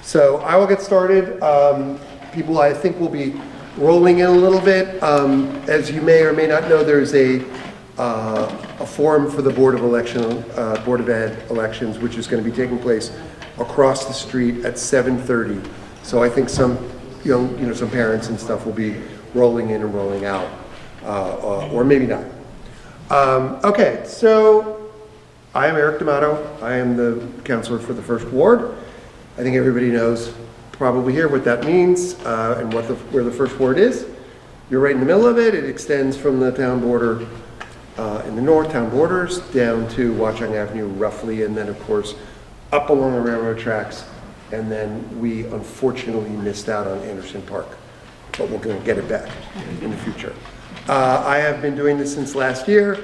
So I will get started. People, I think, will be rolling in a little bit. As you may or may not know, there's a forum for the Board of Ed elections, which is going to be taking place across the street at 7:30. So I think some some parents and stuff will be rolling in and rolling out, or maybe not. Okay, so I am Eric D'Amato. I am the counselor for the First Ward. I think everybody knows probably here what that means and where the First Ward is. You're right in the middle of it. It extends from the town border in the north, town borders, down to Watchung Avenue roughly, and then of course up along the railroad tracks. And then we unfortunately missed out on Anderson Park, but we're going to get it back in the future. I have been doing this since last year.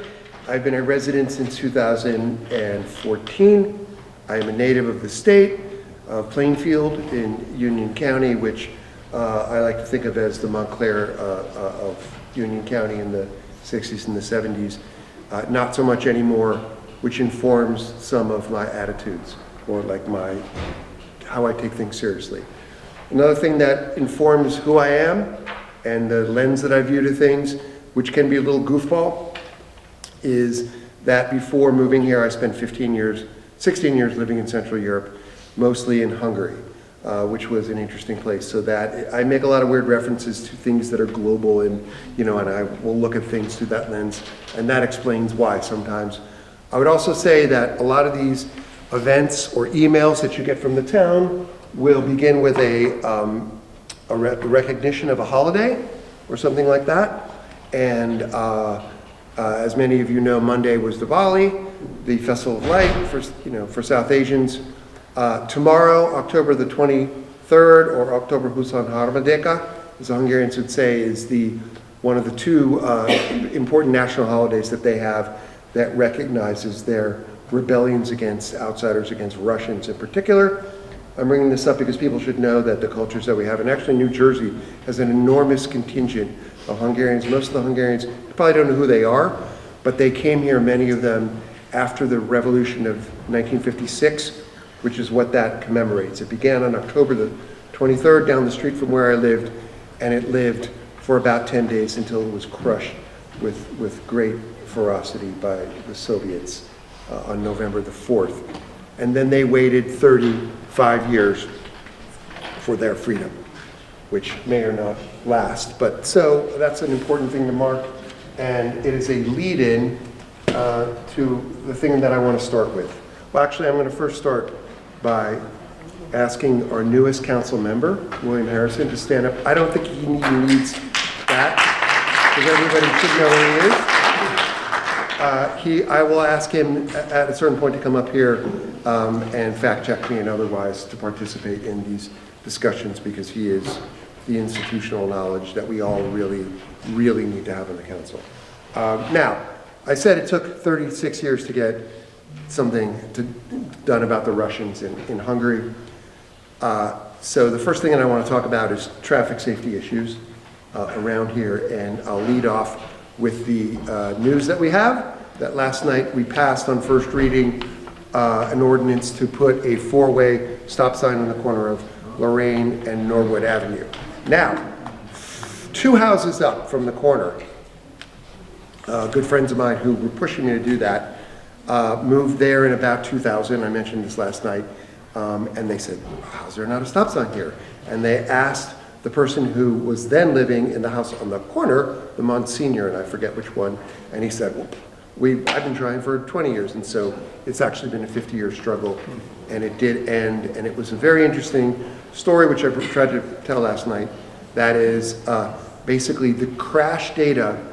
I've been a resident since 2014. I am a native of the state of Plainfield in Union County, which I like to think of as the Montclair of Union County in the 60s and the 70s. Not so much anymore, which informs some of my attitudes, or like how I take things seriously. Another thing that informs who I am and the lens that I view to things, which can be a little goofball, is that before moving here, I spent 16 years living in Central Europe, mostly in Hungary, which was an interesting place. So that I make a lot of weird references to things that are global, and and I will look at things through that lens, and that explains why sometimes. I would also say that a lot of these events or emails that you get from the town will begin with a recognition of a holiday or something like that. And as many of you know, Monday was Diwali, the Festival of Light for South Asians. Tomorrow, October the 23rd, or October Huszon Harmadika, as the Hungarians would say, is one of the two important national holidays that they have that recognizes their rebellions against outsiders, against Russians in particular. I'm bringing this up because people should know that the cultures that we have, and actually New Jersey has an enormous contingent of Hungarians. Most of the Hungarians, you probably don't know who they are, but they came here, many of them, after the revolution of 1956, which is what that commemorates. It began on October the 23rd down the street from where I lived, and it lived for about 10 days until it was crushed with great ferocity by the Soviets on November the 4th. And then they waited 35 years for their freedom, which may or not last. But so that's an important thing to mark, and it is a lead-in to the thing that I want to start with. Well, actually, I'm going to first start by asking our newest council member, William Harrison, to stand up. I don't think he even needs that, because everybody should know who he is. I will ask him at a certain point to come up here and fact check me and otherwise to participate in these discussions, because he is the institutional knowledge that we all really, really need to have in the council. Now, I said it took 36 years to get something done about the Russians in Hungary. So the first thing that I want to talk about is traffic safety issues around here, and I'll lead off with the news that we have, that last night we passed on first reading an ordinance to put a four-way stop sign on the corner of Lorraine and Norwood Avenue. Now, two houses up from the corner, good friends of mine who were pushing me to do that, moved there in about 2000, I mentioned this last night, and they said, how's there not a stop sign here? And they asked the person who was then living in the house on the corner, the Monsignor, and I forget which one, and he said, well, I've been trying for 20 years, and so it's actually been a 50-year struggle, and it did end, and it was a very interesting story, which I tried to tell last night. That is basically the crash data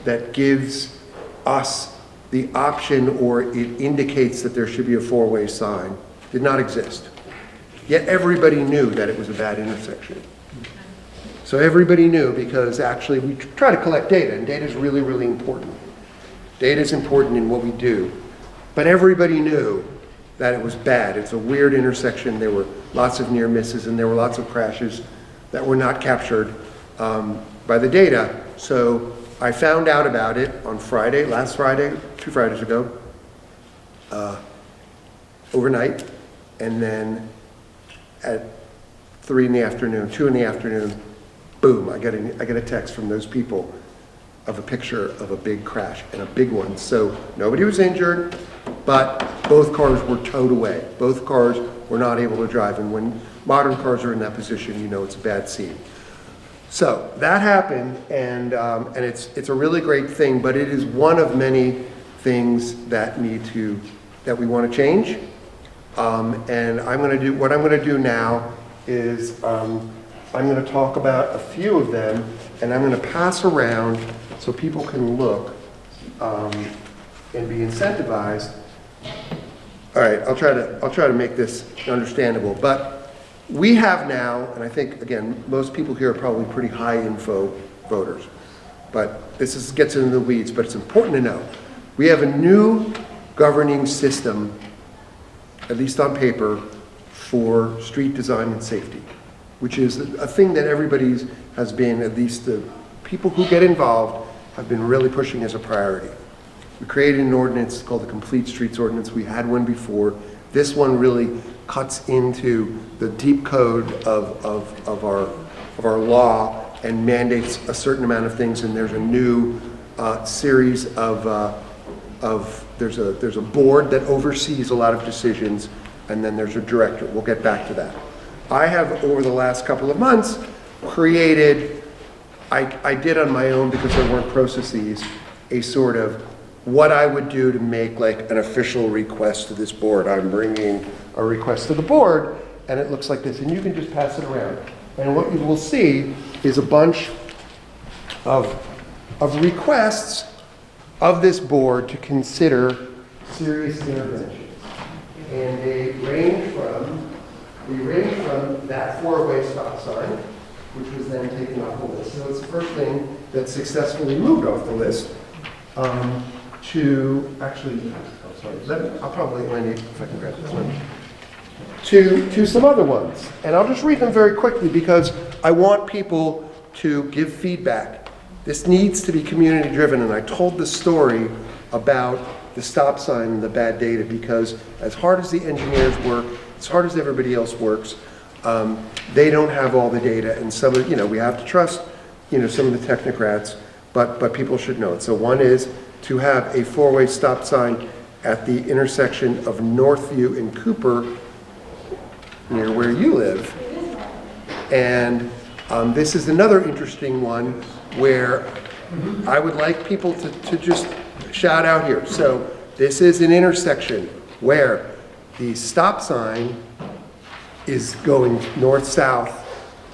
that gives us the option, or it indicates that there should be a four-way sign, did not exist. Yet everybody knew that it was a bad intersection. So everybody knew, because actually we try to collect data, and data is really, really important. Data is important in what we do. But everybody knew that it was bad. It's a weird intersection. There were lots of near misses, and there were lots of crashes that were not captured by the data. So I found out about it on Friday, last Friday, 2 Fridays ago, overnight. And then at 3 in the afternoon, 2 in the afternoon, boom, I get a text from those people of a picture of a big crash, and a big one. So nobody was injured, but both cars were towed away. Both cars were not able to drive, and when modern cars are in that position, you know it's a bad scene. So that happened, and it's a really great thing, but it is one of many things that we want to change. And what I'm going to do now is I'm going to talk about a few of them, and I'm going to pass around so people can look and be incentivized. All right, I'll try to make this understandable. But we have now, and I think again most people here are probably pretty high info voters, but gets into the weeds. But it's important to know we have a new governing system, at least on paper, for street design and safety, which is a thing that everybody has been, at least the people who get involved, have been really pushing as a priority. We created an ordinance called the Complete Streets Ordinance. We had one before. This one really cuts into the deep code of our law and mandates a certain amount of things. And there's a new series there's a board that oversees a lot of decisions, and then there's a director. We'll get back to that. I have, over the last couple of months, created, I did on my own because there weren't processes, a sort of what I would do to make like an official request to this board. I'm bringing a request to the board, and it looks like this, and you can just pass it around. And what you will see is a bunch of requests of this board to consider serious interventions. And they range from that 4-way stop sign, which was then taken off the list. So it's the first thing that successfully moved off the list, to actually, I'll probably need, if I can grab this one, to some other ones. And I'll just read them very quickly because I want people to give feedback. This needs to be community driven, and I told the story about the stop sign and the bad data because as hard as the engineers work, as hard as everybody else works, they don't have all the data, and some of, we have to trust, some of the technocrats, but people should know it. So one is to have a 4-way stop sign at the intersection of Northview and Cooper, near where you live. And this is another interesting one where I would like people to just shout out here. So this is an intersection where the stop sign is going north-south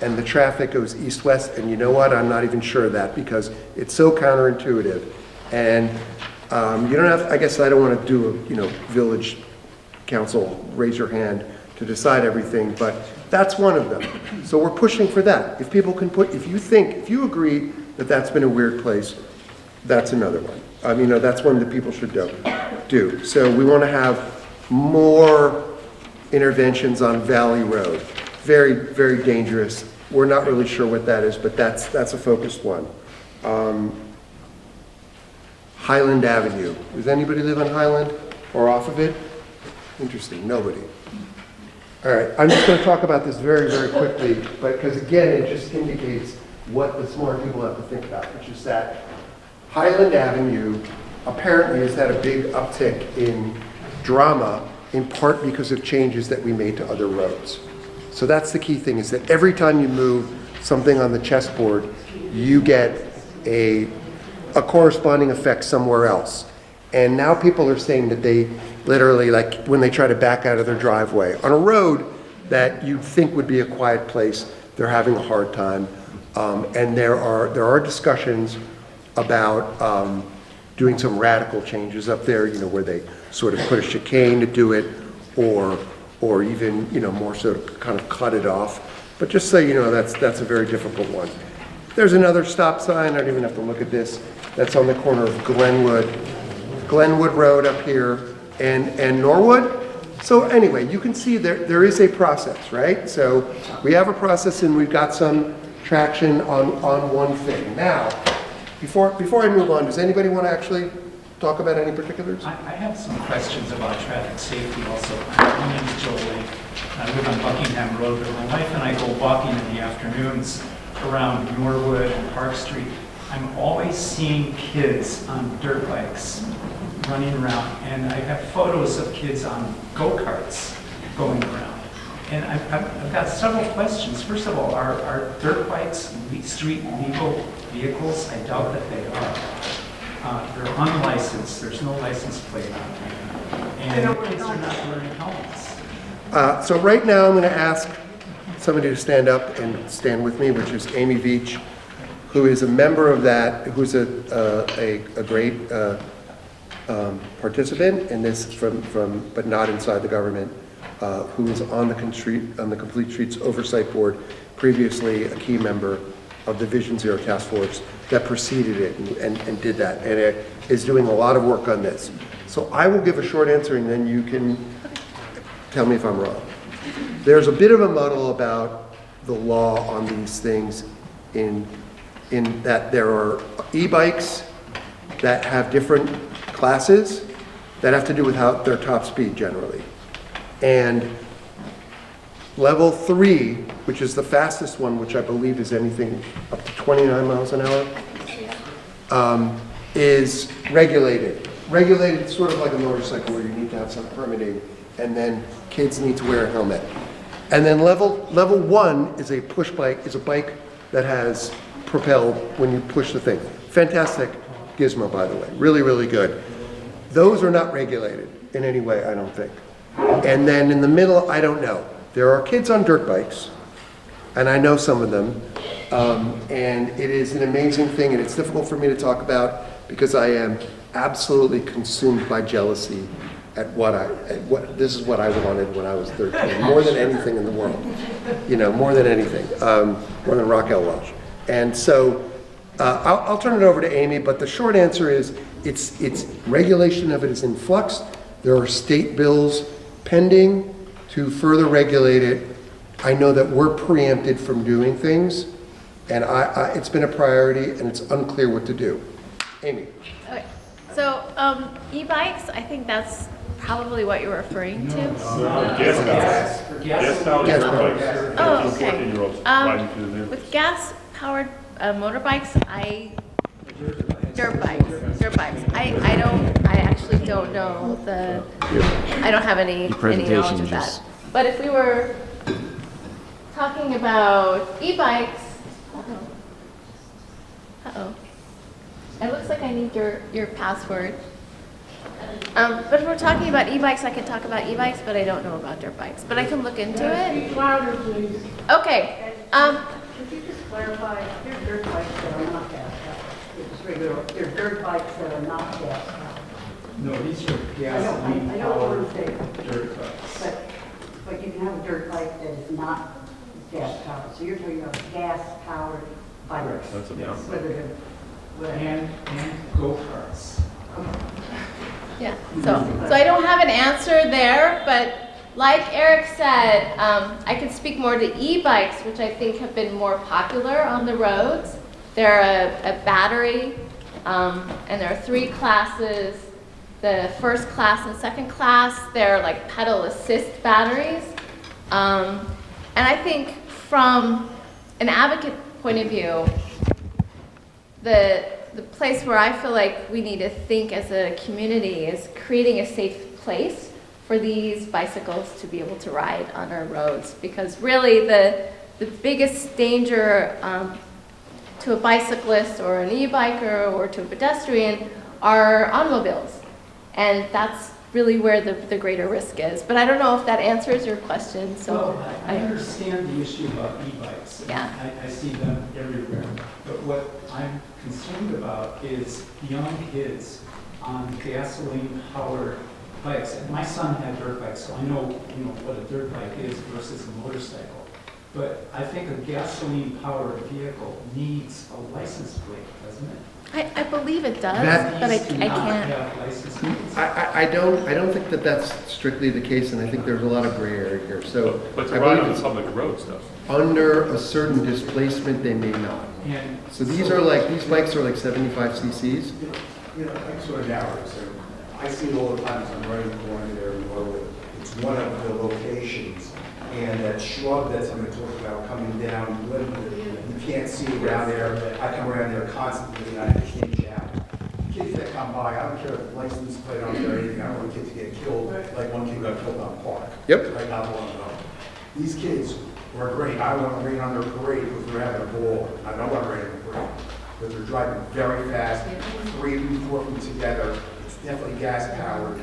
and the traffic goes east-west, and you know what? I'm not even sure of that because it's so counterintuitive. And you don't have, I guess I don't want to do a, village council, raise your hand to decide everything, but that's one of them. So we're pushing for that. If people can if you agree that that's been a weird place, that's another one. That's one that people should do. So we want to have more interventions on Valley Road. Very, very dangerous. We're not really sure what that is, but that's a focused one. Highland Avenue. Does anybody live on Highland or off of it? Interesting, nobody. All right, I'm just going to talk about this very, very quickly, but because again, it just indicates what the smart people have to think about, which is that Highland Avenue apparently has had a big uptick in drama, in part because of changes that we made to other roads. So that's the key thing, is that every time you move something on the chessboard, you get a corresponding effect somewhere else. And now people are saying that they literally, like when they try to back out of their driveway on a road that you'd think would be a quiet place, they're having a hard time. And there are discussions about doing some radical changes up there, where they sort of put a chicane to do it, or even, more so to kind of cut it off. But just so you know, that's a very difficult one. There's another stop sign, I don't even have to look at this, that's on the corner of Glenwood Road up here and Norwood. So anyway, you can see there is a process, right? So we have a process and we've got some traction on one thing. Now, before I move on, does anybody want to actually talk about any particulars? I have some questions about traffic safety also. My name is Joe Lake. I live on Buckingham Road, but my wife and I go walking in the afternoons around Norwood and Park Street. I'm always seeing kids on dirt bikes running around, and I have photos of kids on go-karts going around. And I've got several questions. First of all, are dirt bikes street legal vehicles? I doubt that they are. They're unlicensed. There's no license plate on them. And kids are not wearing helmets. So right now, I'm going to ask somebody to stand up and stand with me, which is Amy Veach, who is a member of that, who's a great participant in this but not inside the government, who was on the Complete Streets Oversight Board, previously a key member of the Vision Zero Task Force that preceded it and did that, and it is doing a lot of work on this. So I will give a short answer, and then you can tell me if I'm wrong. There's a bit of a muddle about the law on these things in that there are e-bikes that have different classes that have to do with their top speed generally. And level 3, which is the fastest one, which I believe is anything up to 29 miles an hour, is regulated. Regulated sort of like a motorcycle where you need to have some permitting, and then kids need to wear a helmet. And then level 1 is a push bike, is a bike that has propelled when you push the thing. Fantastic gizmo, by the way. Really, really good. Those are not regulated in any way, I don't think. And then in the middle, I don't know. There are kids on dirt bikes, and I know some of them, and it is an amazing thing, and it's difficult for me to talk about because I am absolutely consumed by jealousy at this is what I wanted when I was 13, more than anything in the world, more than anything, more than Raquel Welch. And so I'll turn it over to Amy, but the short answer is it's regulation of it is in flux. There are state bills pending to further regulate it. I know that we're preempted from doing things, and it's been a priority, and it's unclear what to do. Amy. Okay. So e-bikes, I think that's probably what you're referring to. Gas-powered motorbikes. Oh, okay. 14-year-olds riding through the neighborhood. With gas-powered motorbikes, dirt bikes. I actually don't know I don't have any knowledge of that. But if we were talking about e-bikes, it looks like I need your password. But if we're talking about e-bikes, I can talk about e-bikes, but I don't know about dirt bikes. But I can look into it. Louder, please. Okay. Could you just clarify, they're dirt bikes that are not gas powered? It's regular, they're dirt bikes that are not gas powered. No, these are I gasoline know what I'm powered saying, dirt bikes. but you can have a dirt bike that is not gas powered. So you're talking about gas powered bikes. That's Yes. Whether they're, And go-karts. Yeah. So I don't have an answer there, but like Eric said, I could speak more to e-bikes, which I think have been more popular on the roads. They're a battery, and there are 3 classes. The first class and second class, they're like pedal assist batteries. And I think from an advocate point of view, the place where I feel like we need to think as a community is creating a safe place for these bicycles to be able to ride on our roads. Because really the biggest danger to a bicyclist or an e-biker or to a pedestrian are automobiles. And that's really where the greater risk is. But I don't know if that answers your question. So Well, I understand the issue about e-bikes. Yeah. I see them everywhere. But what I'm concerned about is young kids on gasoline-powered bikes. And my son had dirt bikes, so I know what a dirt bike is versus a motorcycle. But I think a gasoline-powered vehicle needs a license plate, doesn't it? I believe it does, That- but I These do not can't. have license plates. I don't think that that's strictly the case, and I think there's a lot of gray area here. So But I to ride believe on it's public road stuff. under a certain displacement, they may not. And So these bikes are like 75 cc's. I sort of narrow it, so I see it all the time as I'm running the corner there in Norwood. It's one of the locations And that shrub that's, I'm gonna talk about coming down, you can't see around there. I come around there constantly and I change out. Kids that come by, I don't care if the license plate on there or anything, I don't want kids to get killed, like one kid got killed on Park. Yep. Right, not long ago. These kids were great. I want to rain on their parade because they're having a ball. I don't want to rain on the parade. But they're driving very fast, 3 feet, 4 feet together. It's definitely gas powered.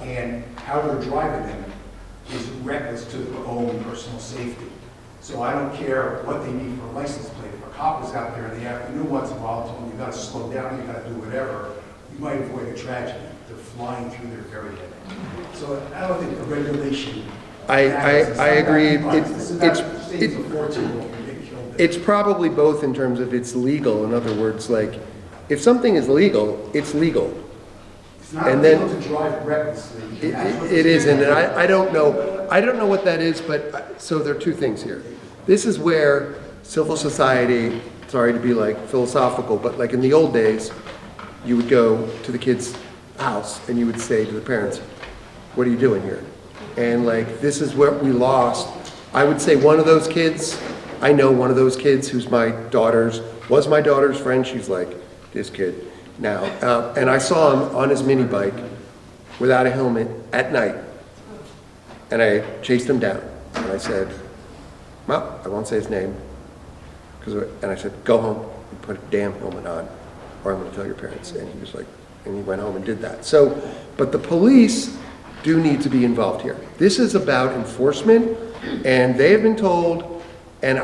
And how they're driving them is reckless to their own personal safety. So I don't care what they need for a license plate. If a cop is out there in the afternoon once in a while, telling you got to slow down, you got to do whatever, you might avoid a tragedy. They're flying through their very head. So I don't think the regulation. I agree. It's It's probably both in terms of it's legal. In other words, like, if something is legal, it's legal. not and then- illegal to drive recklessly. It isn't, and I don't know what that is, but, so there are two things here. This is where civil society, sorry to be like philosophical, but like in the old days, you would go to the kid's house and you would say to the parents, what are you doing here? And like, this is where we lost. I would say one of those kids, I know one of those kids who's was my daughter's friend. She's like, this kid now. And I saw him on his mini bike without a helmet at night. And I chased him down. And I said, well, I won't say his name. And I said, go home and put a damn helmet on, or I'm going to tell your parents. And he was like, and he went home and did that. So, but the police do need to be involved here. This is about enforcement, and they have been told, and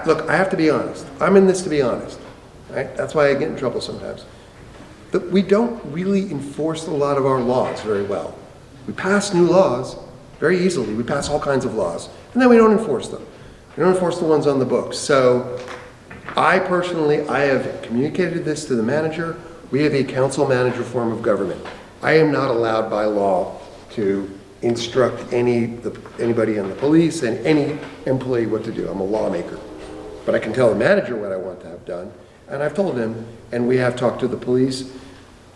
look, I have to be honest. I'm in this to be honest, right? That's why I get in trouble sometimes. That we don't really enforce a lot of our laws very well. We pass new laws very easily. We pass all kinds of laws, and then we don't enforce them. We don't enforce the ones on the books. So I personally, I have communicated this to the manager. We have a council manager form of government. I am not allowed by law to instruct anybody in the police and any employee what to do. I'm a lawmaker. But I can tell the manager what I want to have done, and I've told him, and we have talked to the police.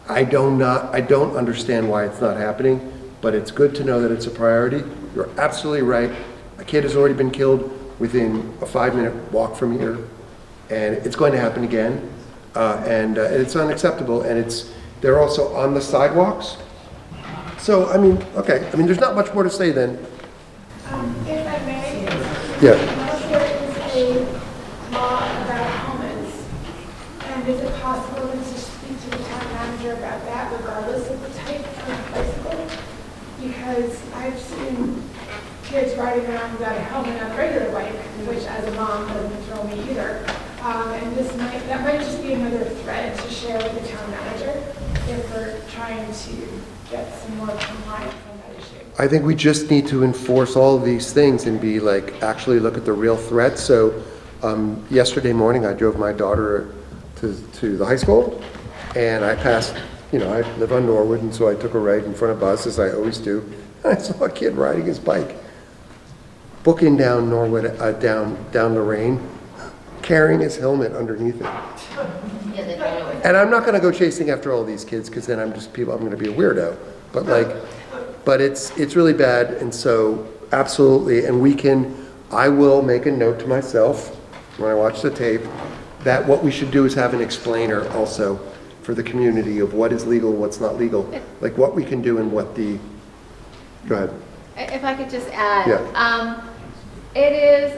I don't understand why it's not happening, but it's good to know that it's a priority. You're absolutely right. A kid has already been killed within a 5-minute walk from here, and it's going to happen again. And it's unacceptable, and they're also on the sidewalks. So, I mean, okay, there's not much more to say then. If I may, Yeah. there is a law about helmets, and is it possible to speak to the town manager about that regardless of the type of bicycle? Because I've seen kids riding around without a helmet on a regular bike, which as a mom doesn't throw me either. And that might just be another thread to share with the town manager if we're trying to get some more compliance on that issue. I think we just need to enforce all of these things and be like, actually look at the real threat. So yesterday morning, I drove my daughter to the high school, and I passed, I live on Norwood, and so I took a right in front of us, as I always do. And I saw a kid riding his bike, booking down Norwood, down Lorraine, carrying his helmet underneath it. And I'm not going to go chasing after all these kids, because then I'm going to be a weirdo. But it's really bad, and so absolutely. And I will make a note to myself when I watch the tape that what we should do is have an explainer also for the community of what is legal, what's not legal, like what we can do and what go ahead. If I could just add, Yeah. it is,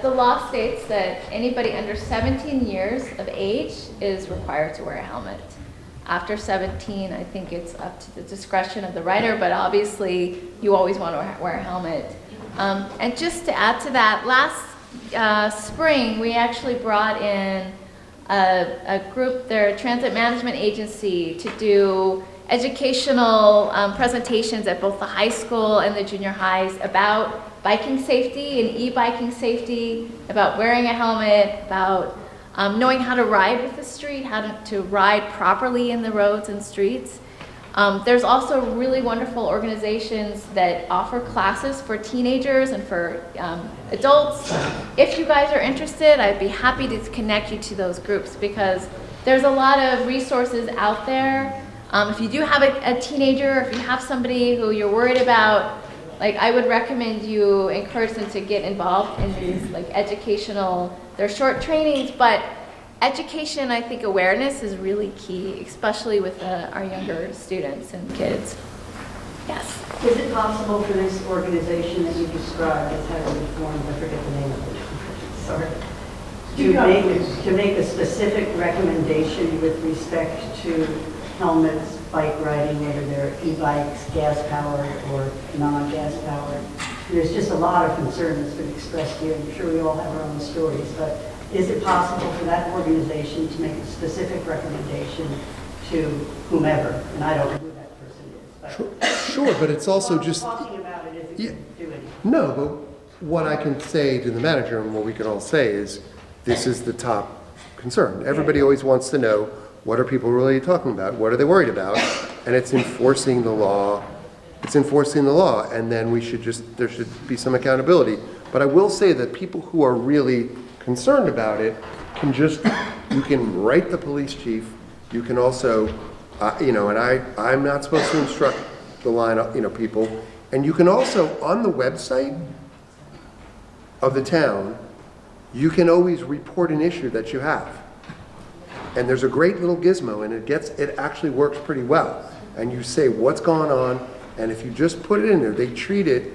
the law states that anybody under 17 years of age is required to wear a helmet. After 17, I think it's up to the discretion of the rider, but obviously you always want to wear a helmet. And just to add to that, last spring we actually brought in a group, their transit management agency, to do educational presentations at both the high school and the junior highs about biking safety and e-biking safety, about wearing a helmet, about knowing how to ride with the street, how to ride properly in the roads and streets. There's also really wonderful organizations that offer classes for teenagers and for adults. If you guys are interested, I'd be happy to connect you to those groups, because there's a lot of resources out there. If you do have a teenager, if you have somebody who you're worried about like I would recommend you encourage them to get involved in these like educational, they're short trainings, but education, I think awareness is really key, especially with our younger students and kids. Yes. Is it possible for this organization that you described as having been formed, I forget the name of it, sorry, to make a specific recommendation with respect to helmets, bike riding, whether they're e-bikes, gas-powered or non-gas powered? There's just a lot of concern that's been expressed here. I'm sure we all have our own stories, but is it possible for that organization to make a specific recommendation to whomever? And I don't know who that person is, but Sure, but it's also just, talking about it isn't Yeah. going to do anything. no, but what I can say to the manager and what we can all say is, this is the top concern. Everybody always wants to know, what are people really talking about? What are they worried about? And it's enforcing the law. It's enforcing the law, and then there should be some accountability. But I will say that people who are really concerned about it you can write the police chief. You can also, and I'm not supposed to instruct the line, people. And you can also, on the website of the town, you can always report an issue that you have. And there's a great little gizmo, and it actually works pretty well. And you say what's going on, and if you just put it in there, they treat it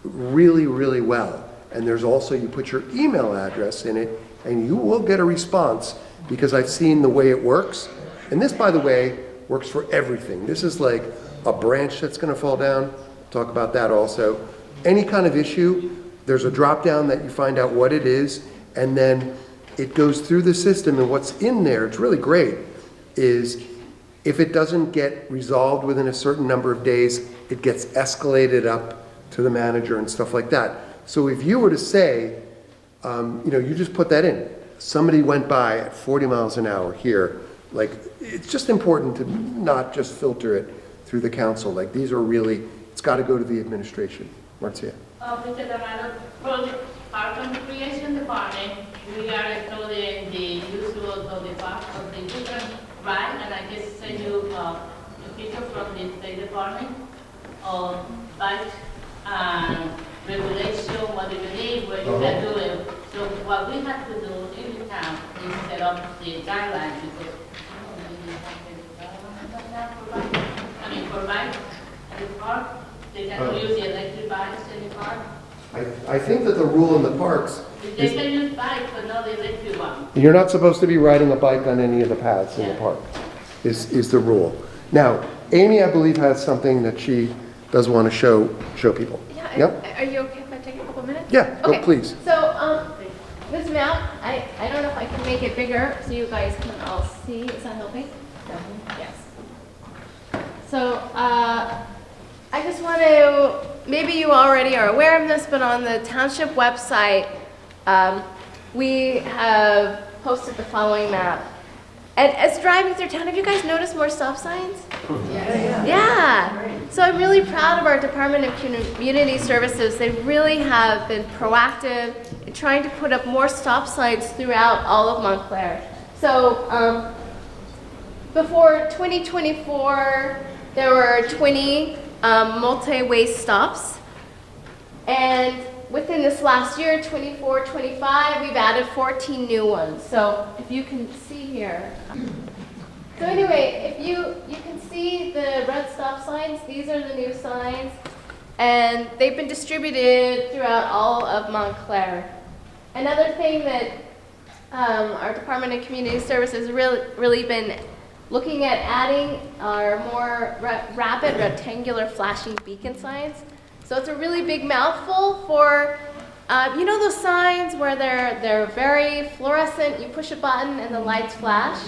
really, really well. And there's also, you put your email address in it, and you will get a response, because I've seen the way it works. And this, by the way, works for everything. This is like a branch that's gonna fall down. Talk about that also. Any kind of issue, there's a drop down that you find out what it is, and then it goes through the system, and what's in there, it's really great, is if it doesn't get resolved within a certain number of days, it gets escalated up to the manager and stuff like that. So if you were to say, you just put that in, somebody went by at 40 miles an hour here, like, it's just important to not just filter it through the council. Like, these are really, it's got to go to the administration. Marcia. Mr. Damano, for our recreation department, we are studying the use of the park of the different ride, and I just send you a picture from the State Department of bike and regulation, what you need, what you can do it. So what we have to do in the town is set up the guidelines, because for bike at the park, they can use the electric bikes in the park. I think that the rule in the parks They is can use bikes, but not the electric one. you're not supposed to be riding a bike on any of the paths in the park, is the rule. Now, Amy, I believe, has something that she does want to show people. Yeah, Yep. are you okay if I take a couple minutes? Yeah, go, Okay. please. So, this map, I don't know if I can make it bigger so you guys can all see. Is that helping? Yes. So, I just want to, maybe you already are aware of this, but on the township website, we have posted the following map. And as driving through town, have you guys noticed more stop signs? Yeah. So I'm really proud of our Department of Community Services. They really have been proactive in trying to put up more stop signs throughout all of Montclair. So before 2024, there were 20 multi-way stops. And within this last year, 24, 25, we've added 14 new ones. So if you can see here. So anyway, if you can see the red stop signs, these are the new signs. And they've been distributed throughout all of Montclair. Another thing that our Department of Community Services really been looking at adding are more rapid rectangular flashing beacon signs. So it's a really big mouthful for, those signs where they're very fluorescent, you push a button and the lights flash.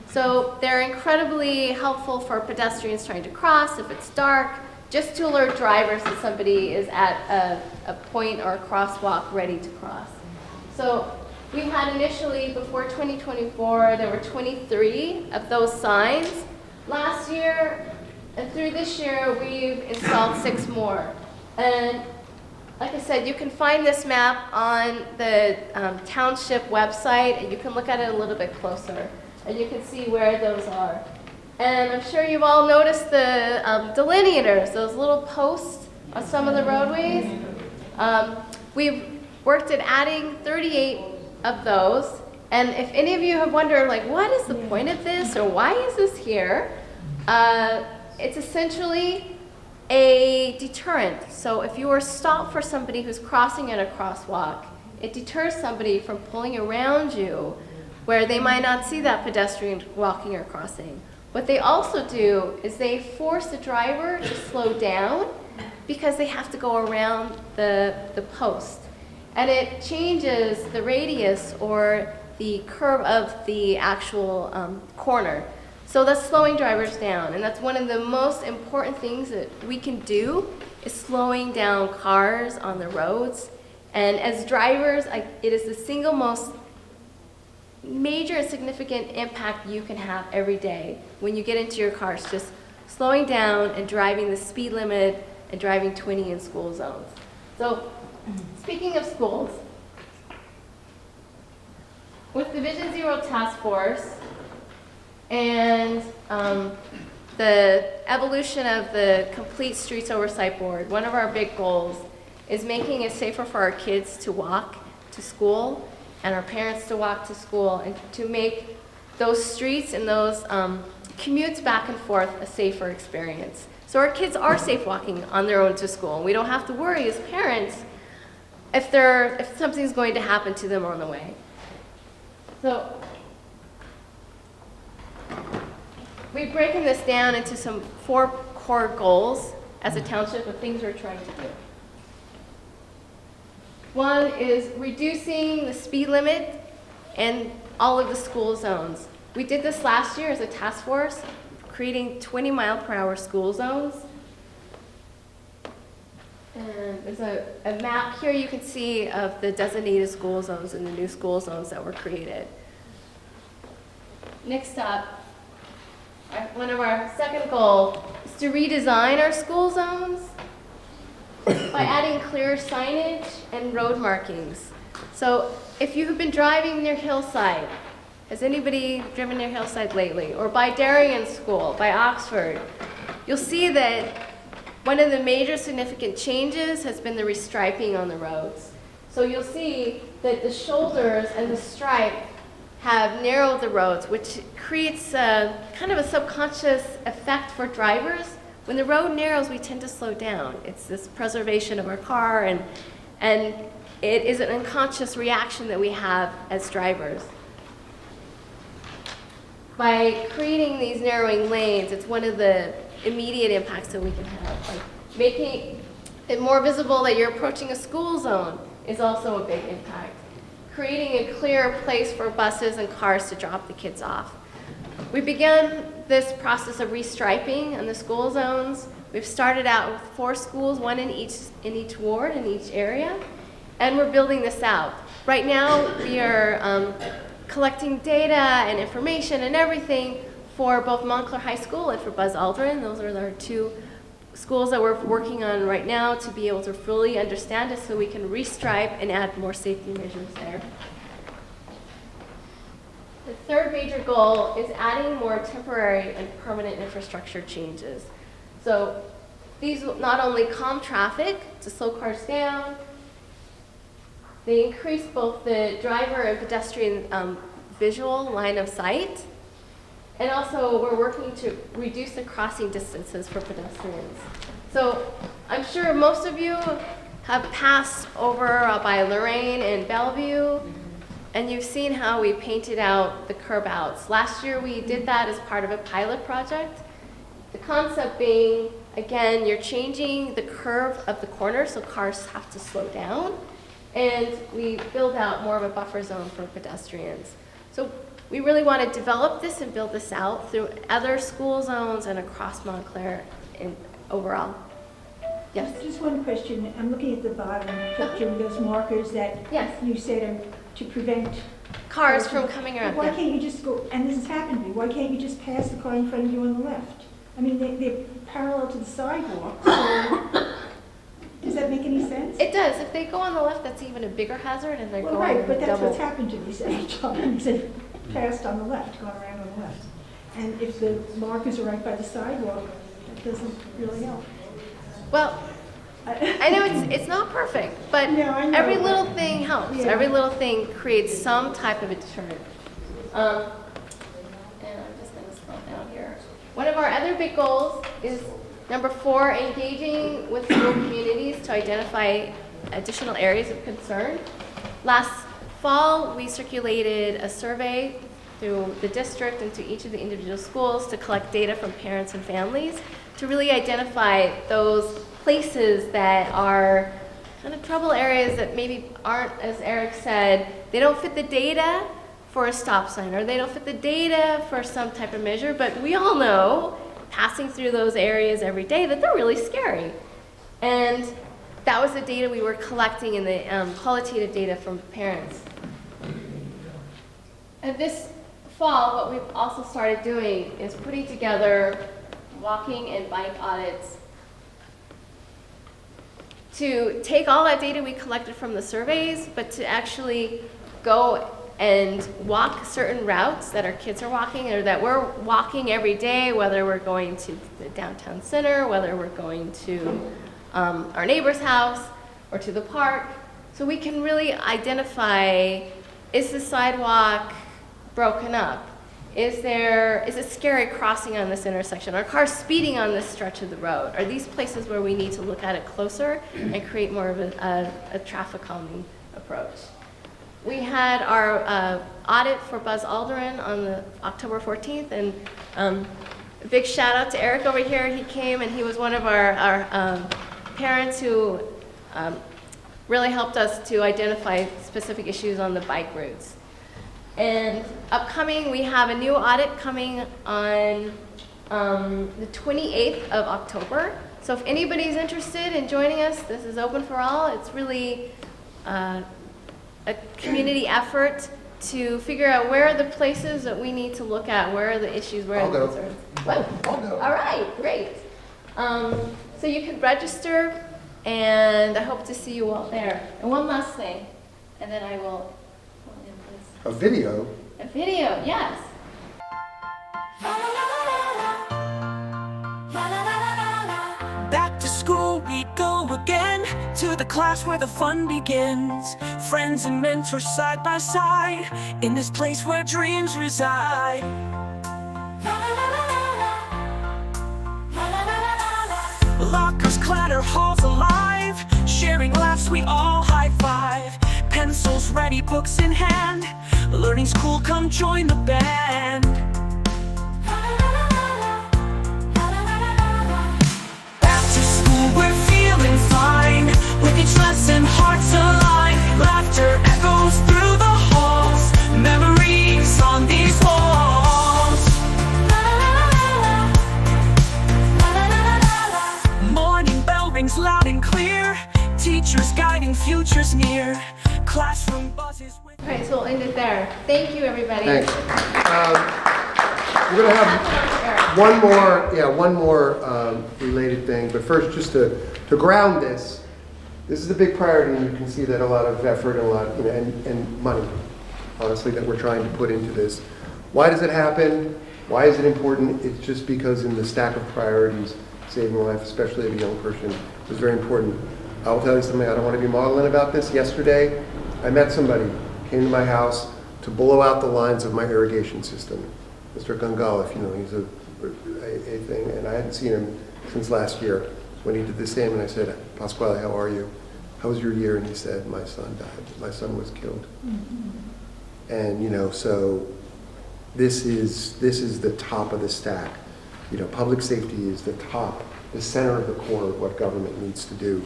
So they're incredibly helpful for pedestrians trying to cross if it's dark, just to alert drivers that somebody is at a point or a crosswalk ready to cross. So we had initially, before 2024, there were 23 of those signs. Last year, and through this year, we've installed 6 more. And like I said, you can find this map on the township website, and you can look at it a little bit closer, and you can see where those are. And I'm sure you've all noticed the delineators, those little posts on some of the roadways. We've worked at adding 38 of those. And if any of you have wondered, like, what is the point of this, or why is this here? It's essentially a deterrent. So if you are stopped for somebody who's crossing at a crosswalk, it deters somebody from pulling around you where they might not see that pedestrian walking or crossing. What they also do is they force the driver to slow down because they have to go around the post. And it changes the radius or the curve of the actual corner. So that's slowing drivers down. And that's one of the most important things that we can do is slowing down cars on the roads. And as drivers, it is the single most major and significant impact you can have every day when you get into your cars, just slowing down and driving the speed limit and driving 20 in school zones. So speaking of schools, with the Vision Zero Task Force and the evolution of the Complete Streets Oversight Board, one of our big goals is making it safer for our kids to walk to school and our parents to walk to school, and to make those streets and those commutes back and forth a safer experience. So our kids are safe walking on their own to school, and we don't have to worry as parents if something's going to happen to them on the way. So we've broken this down into some 4 core goals as a township of things we're trying to do. One is reducing the speed limit in all of the school zones. We did this last year as a task force, creating 20-mile-per-hour school zones. And there's a map here you can see of the designated school zones and the new school zones that were created. Next up, one of our second goal is to redesign our school zones by adding clearer signage and road markings. So if you have been driving near Hillside, has anybody driven near Hillside lately? Or by Darien School, by Oxford, you'll see that one of the major significant changes has been the restriping on the roads. So you'll see that the shoulders and the stripe have narrowed the roads, which creates a kind of a subconscious effect for drivers. When the road narrows, we tend to slow down. It's this preservation of our car, and it is an unconscious reaction that we have as drivers. By creating these narrowing lanes, it's one of the immediate impacts that we can have. Like making it more visible that you're approaching a school zone is also a big impact. Creating a clear place for buses and cars to drop the kids off. We began this process of restriping in the school zones. We've started out with 4 schools, 1 in each ward, in each area, and we're building this out. Right now, we are collecting data and information and everything for both Montclair High School and for Buzz Aldrin. Those are our 2 schools that we're working on right now to be able to fully understand it so we can restripe and add more safety measures there. The third major goal is adding more temporary and permanent infrastructure changes. So these will not only calm traffic to slow cars down, they increase both the driver and pedestrian visual line of sight, and also we're working to reduce the crossing distances for pedestrians. So I'm sure most of you have passed over by Lorraine and Bellevue, and you've seen how we painted out the curb outs. Last year we did that as part of a pilot project. The concept being, again, you're changing the curve of the corner so cars have to slow down, and we build out more of a buffer zone for pedestrians. So we really want to develop this and build this out through other school zones and across Montclair overall. Yes? Just one question. I'm looking at the bottom picture of those markers that Yes. you said are to prevent Cars from coming around. Why Yeah. can't you just go, and this has happened to me, why can't you just pass the car in front of you on the left? I mean, they're parallel to the sidewalk, so does that make any sense? It does. If they go on the left, that's even a bigger hazard, and they're Well, going right, but that's double. what's happened to me several times. They've passed on the left, gone around on the left. And if the markers are right by the sidewalk, that doesn't really help. Well, I know it's not perfect, but No, I know, every but- little thing helps. Yeah. Every little thing creates some type of a deterrent. And I'm just going to scroll down here. One of our other big goals is number 4, engaging with school communities to identify additional areas of concern. Last fall, we circulated a survey through the district and to each of the individual schools to collect data from parents and families to really identify those places that are kind of trouble areas that maybe aren't, as Eric said, they don't fit the data for a stop sign or they don't fit the data for some type of measure, but we all know, passing through those areas every day, that they're really scary. And that was the data we were collecting in the qualitative data from parents. And this fall, what we've also started doing is putting together walking and bike audits to take all that data we collected from the surveys, but to actually go and walk certain routes that our kids are walking or that we're walking every day, whether we're going to the downtown center, whether we're going to our neighbor's house or to the park. So we can really identify, is the sidewalk broken up? Is it scary crossing on this intersection? Are cars speeding on this stretch of the road? Are these places where we need to look at it closer and create more of a traffic calming approach? We had our audit for Buzz Aldrin on the October 14th, and a big shout out to Eric over here. He came and he was one of our parents who really helped us to identify specific issues on the bike routes. And upcoming, we have a new audit coming on the 28th of October. So if anybody's interested in joining us, this is open for all. It's really a community effort to figure out where are the places that we need to look at, where are the issues, where are the concerns. What? I'll go. All right, great. So you can register, and I hope to see you all there. And one last thing, and then I will end this. A video? A video, yes. Back to school we go again, to the class where the fun begins. Friends and mentors side by side, in this place where dreams reside. Lockers clatter, halls alive, sharing laughs we all high-five. Pencils ready, books in hand, learning school, come join the band. Back to school, we're feeling fine, with each lesson hearts align. Laughter echoes through the halls, memories on these walls. Morning bell rings loud and clear, teachers guiding futures near. Classroom buzzes with... All right, so we'll end it there. Thank you, everybody. Thanks. We're going to have one more related thing, but first, just to ground this is a big priority, and you can see that a lot of effort and a lot, and money, honestly, that we're trying to put into this. Why does it happen? Why is it important? It's just because in the stack of priorities, saving life, especially of a young person, is very important. I'll tell you something, I don't want to be maudlin about this. Yesterday, I met somebody, came to my house to blow out the lines of my irrigation system. Mr. Gungal, if you know, he's a thing, and I hadn't seen him since last year when he did the same, and I said, Pasquale, how are you? How was your year? And he said, my son died. My son was killed. Mm-hmm. And, so this is the top of the stack. Public safety is the top, the center of the core of what government needs to do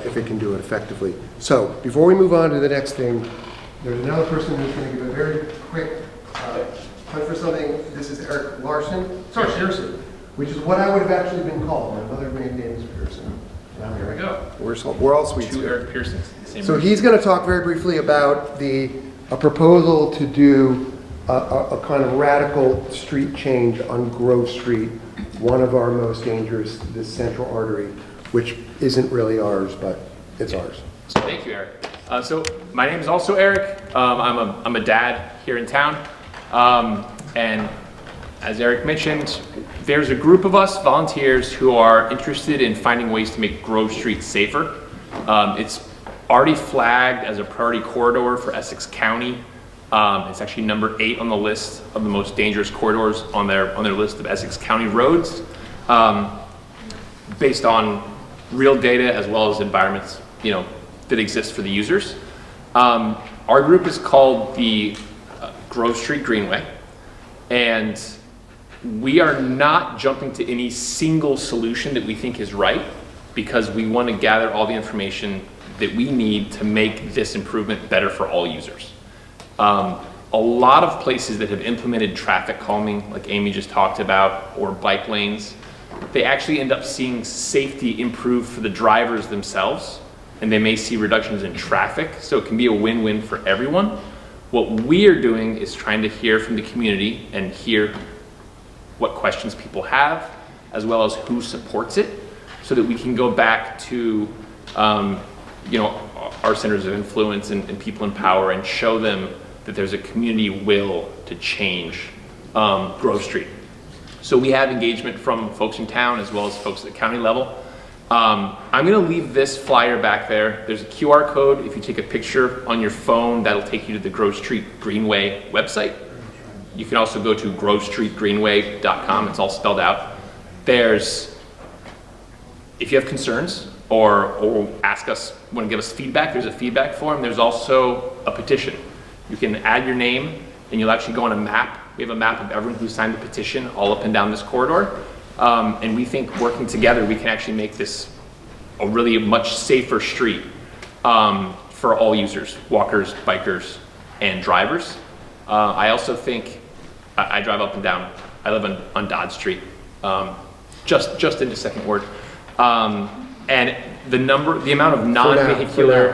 if it can do it effectively. So before we move on to the next thing, there's another person who's going to give a very quick hunt for something. This is Eric Larson. Sorry, Pearson, which is what I would have actually been called. My mother name is Pearson. There we go. We're all sweet. Two Eric Pearsons. So he's going to talk very briefly about a proposal to do a kind of radical street change on Grove Street, one of our most dangerous, this central artery, which isn't really ours, but it's ours. So thank you, Eric. So my name is also Eric. I'm a dad here in town, and As Eric mentioned, there's a group of us volunteers who are interested in finding ways to make Grove Street safer. It's already flagged as a priority corridor for Essex County. It's actually number 8 on the list of the most dangerous corridors on their list of Essex County roads, based on real data as well as environments, that exist for the users. Our group is called the Grove Street Greenway, and we are not jumping to any single solution that we think is right, because we want to gather all the information that we need to make this improvement better for all users. A lot of places that have implemented traffic calming, like Amy just talked about, or bike lanes, they actually end up seeing safety improve for the drivers themselves, and they may see reductions in traffic, so it can be a win-win for everyone. What we are doing is trying to hear from the community and hear what questions people have, as well as who supports it, so that we can go back to our centers of influence and people in power and show them that there's a community will to change Grove Street. So we have engagement from folks in town as well as folks at the county level. I'm going to leave this flyer back there. There's a QR code. If you take a picture on your phone, that'll take you to the Grove Street Greenway website. You can also go to grovestreetgreenway.com. It's all spelled out. If you have concerns or ask us, want to give us feedback, there's a feedback form. There's also a petition. You can add your name, and you'll actually go on a map. We have a map of everyone who signed the petition all up and down this corridor. And we think working together, we can actually make this a really much safer street for all users, walkers, bikers, and drivers. I also think, I drive up and down. I live on Dodd Street, just into Second Ward. And the amount of non-vehicular,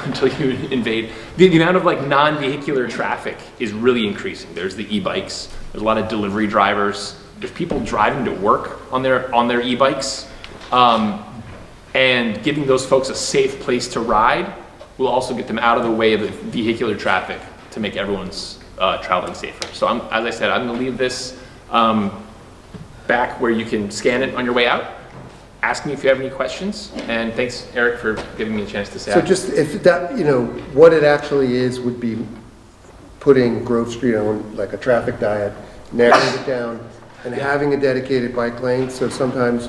until you invade, the amount of non-vehicular traffic is really increasing. There's the e-bikes, there's a lot of delivery drivers, there's people driving to work on their e-bikes, and giving those folks a safe place to ride will also get them out of the way of the vehicular traffic to make everyone's traveling safer. So as I said, I'm gonna leave this back where you can scan it on your way out. Ask me if you have any questions, and thanks, Eric, for giving me a chance to say So just if that, what it actually is would be putting Grove Street on like a traffic diet, narrowing it down, and having a dedicated bike lane. So sometimes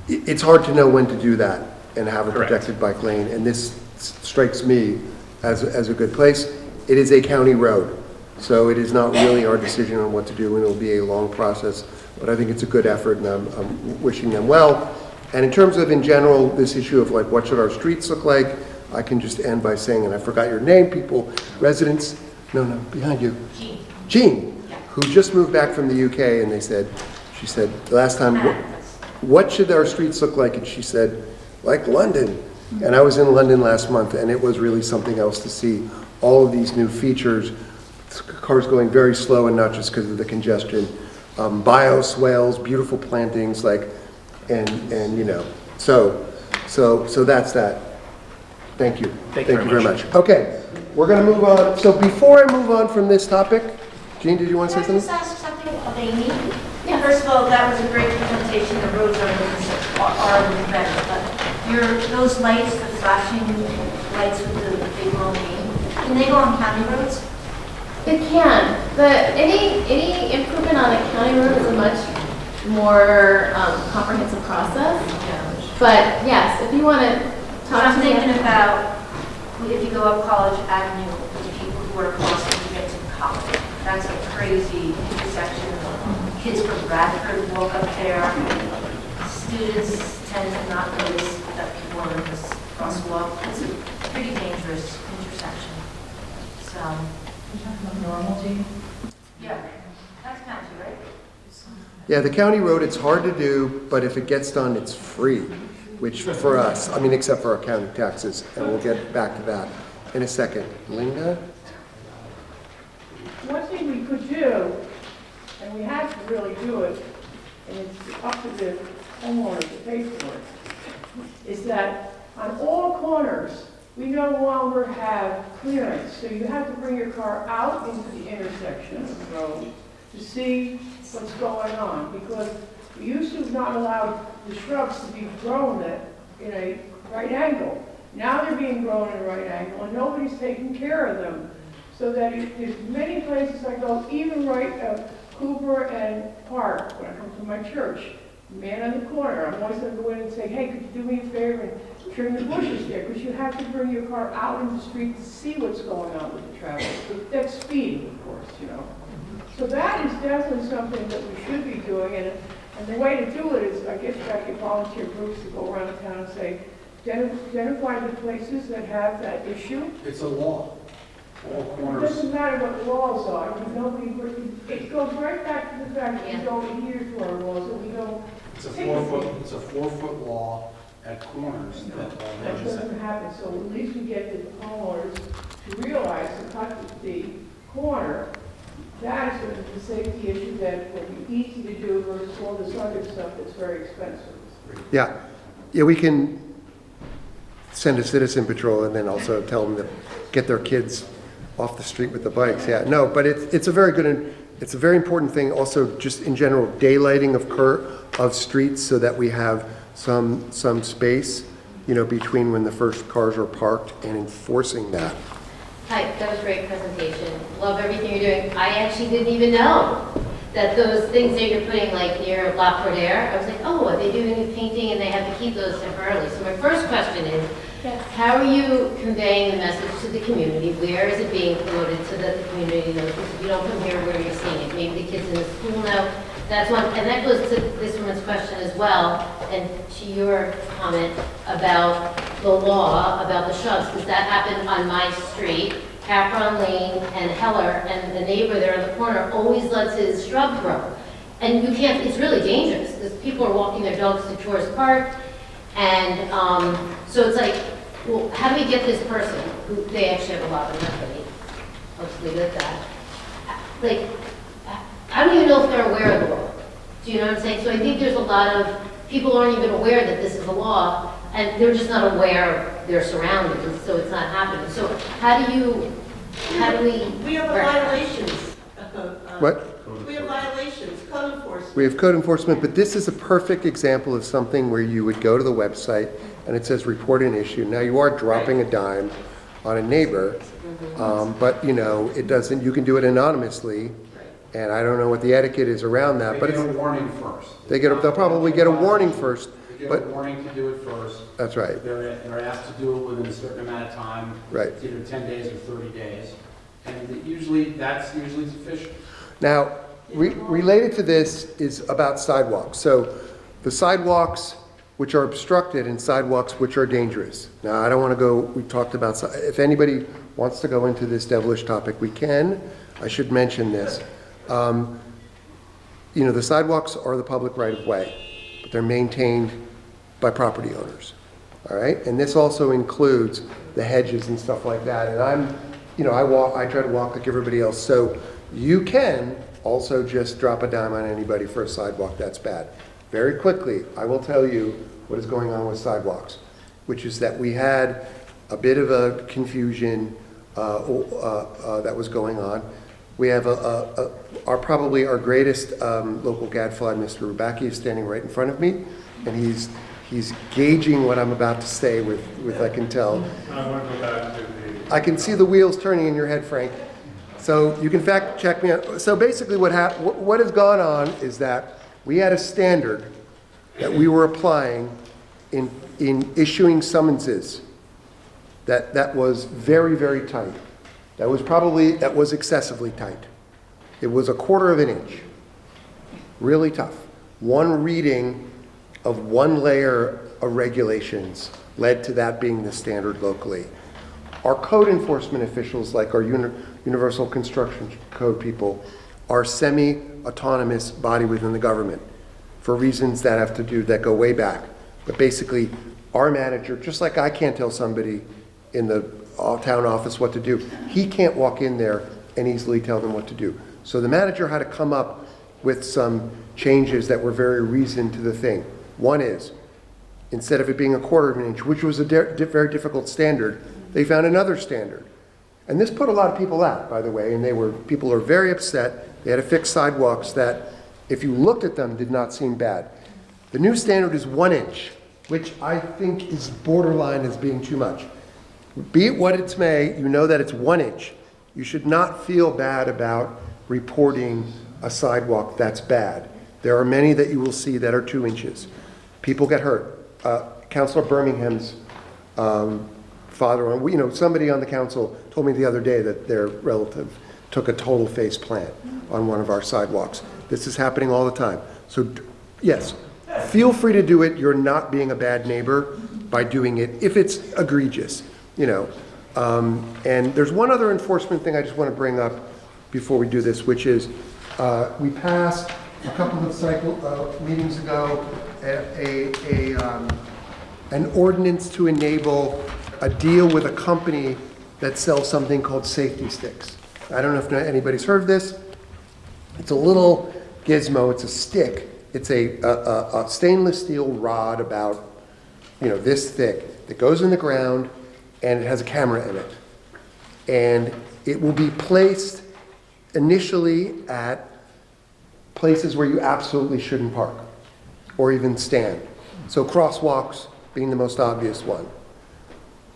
it's hard to know when to do that and have a protected bike lane, and this strikes me as a good place. It is a county road, so it is not really our decision on what to do, and it'll be a long process. But I think it's a good effort, and I'm wishing them well. And in terms of, in general, this issue of what should our streets look like, I can just end by saying, and I forgot your name, residents, no, behind you. Jean, who just moved back from the UK, and she said, last time, what should our streets look like? And she said, like London. And I was in London last month, and it was really something else to see all of these new features, cars going very slow, and not just because of the congestion. Bioswales, beautiful plantings, so that's that. Thank you. Thank you very much. Okay, we're going to move on. So before I move on from this topic, Jean, did you want to say something? Can I just ask something of Amy? Yeah. First of all, that was a great presentation. The roads are looking better, but those lights, the flashing lights with the big long name, can they go on county roads? It can. Any improvement on a county road is a much more comprehensive process. But yes, if you want to talk I'm to me. thinking about if you go up College Avenue with people who are crossing to get to college. That's a crazy intersection. Kids from Bradford walk up there. Students tend to not notice that people are in this crosswalk. It's a pretty dangerous intersection. So. Normality? Yeah, that's county, right? Yeah, the county road, it's hard to do, but if it gets done, it's free, which for us, except for our county taxes, and we'll get back to that in a second. Linda? One thing we could do, and we have to really do it, and it's up to the homeowner to pay for it, is that on all corners we no longer have clearance. So you have to bring your car out into the intersection of the road to see what's going on. Because we used to not allow the shrubs to be grown in a right angle. Now they're being grown in a right angle and nobody's taking care of them. So that there's many places I go, even right Cooper and Park, when I come to my church, man on the corner, I'm always going to go in and say, hey, could you do me a favor and trim the bushes there? Because you have to bring your car out in the street to see what's going on with the traffic. That's speeding, of course, you know. So that is definitely something that we should be doing. And the way to do it is, I guess you got to get volunteer groups to go around town and say, identify the places that have that issue. It's a law. All It corners. doesn't matter what laws are, it goes right back to the fact that we don't adhere to our laws, and we don't. It's a 4-foot law at corners that all That hedges have. doesn't happen, so at least we get the homeowners to realize to cut the corner. That is the safety issue that will be easy to do versus all this other stuff that's very expensive. Yeah, we can send a citizen patrol and then also tell them to get their kids off the street with the bikes. Yeah, no, but it's a very good, it's a very important thing. Also, just in general, daylighting of streets so that we have some space, you know, between when the first cars are parked and enforcing that. Hi, that was a great presentation. Love everything you're doing. I actually didn't even know that those things that you're putting like near La Cordere, I was like, oh, are they doing any painting and they have to keep those temporarily? So my first question is, how are you conveying the message to the community? Where is it being promoted so that the community knows? Because if you don't come here, where are you seeing it? Maybe the kids in the school know. That's one, and that goes to this woman's question as well, and to your comment about the law, about the shrubs, because that happened on my street, Capron Lane and Heller, and the neighbor there in the corner always lets his shrub grow. And you can't, it's really dangerous, because people are walking their dogs to Tourist Park, and so it's like, well, how do we get this person, who they actually have a lot of money, I'll just leave it at that, like, I don't even know if they're aware of the law. Do you know what I'm saying? So I think there's a lot of, people aren't even aware that this is a law, and they're just not aware of their surroundings, so it's not happening. So how do we? We have violations. What? We have violations, code enforcement. We have code enforcement, but this is a perfect example of something where you would go to the website and it says report an issue. Now you are dropping a dime on a neighbor, but you know, it doesn't, you can do it anonymously. And I don't know what the etiquette is around that, but They get a it's, warning first. they'll probably get a warning first, They get but, a warning to do it first. that's right, They're asked to do it within a certain amount of time. Right. It's either 10 days or 30 days. And that's usually sufficient. Now, related to this is about sidewalks. So the sidewalks which are obstructed and sidewalks which are dangerous. Now, I don't want to go, we've talked about, if anybody wants to go into this devilish topic, we can. I should mention this. You know, the sidewalks are the public right of way, but they're maintained by property owners. All right? And this also includes the hedges and stuff like that. And I try to walk like everybody else. So you can also just drop a dime on anybody for a sidewalk. That's bad. Very quickly, I will tell you what is going on with sidewalks, which is that we had a bit of a confusion that was going on. We have probably our greatest local gadfly, Mr. Rubacki, is standing right in front of me, and he's gauging what I'm about to say with I can tell. I want to go back to the... I can see the wheels turning in your head, Frank. So you can fact check me out. So basically what has gone on is that we had a standard that we were applying in issuing summonses that was very, very tight. That was excessively tight. It was 1/4 of an inch. Really tough. One reading of one layer of regulations led to that being the standard locally. Our code enforcement officials, like our Universal Construction Code people, are semi-autonomous body within the government for reasons that go way back. But basically, our manager, just like I can't tell somebody in the town office what to do, he can't walk in there and easily tell them what to do. So the manager had to come up with some changes that were very reasoned to the thing. One is, instead of it being 1/4 of an inch, which was a very difficult standard, they found another standard. And this put a lot of people out, by the way, and people are very upset. They had to fix sidewalks that, if you looked at them, did not seem bad. The new standard is 1 inch, which I think is borderline as being too much. Be it what it may, you know that it's 1 inch. You should not feel bad about reporting a sidewalk that's bad. There are many that you will see that are 2 inches. People get hurt. Councilor Birmingham's father, somebody on the council told me the other day that their relative took a total face plant on one of our sidewalks. This is happening all the time. So yes, feel free to do it. You're not being a bad neighbor by doing it if it's egregious, and there's one other enforcement thing I just want to bring up before we do this, which is we passed a couple of meetings ago an ordinance to enable a deal with a company that sells something called safety sticks. I don't know if anybody's heard of this. It's a little gizmo. It's a stick. It's a stainless steel rod about this thick that goes in the ground, and it has a camera in it. And it will be placed initially at places where you absolutely shouldn't park or even stand. So crosswalks being the most obvious one.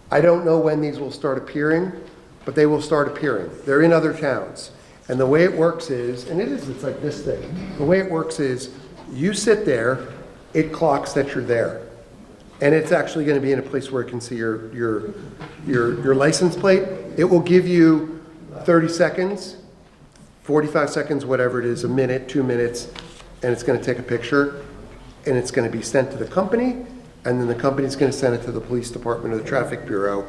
I don't know when these will start appearing, but they will start appearing. They're in other towns. And the way it works is, it's like this thing. The way it works is you sit there, it clocks that you're there. And it's actually going to be in a place where it can see your license plate. It will give you 30 seconds, 45 seconds, whatever it is, a minute, 2 minutes, and it's going to take a picture, and it's going to be sent to the company, and then the company's going to send it to the police department or the traffic bureau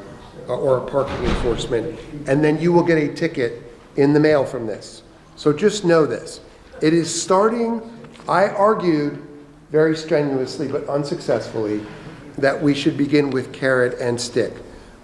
or parking enforcement, and then you will get a ticket in the mail from this. So just know this. It is starting. I argued very strenuously but unsuccessfully that we should begin with carrot and stick,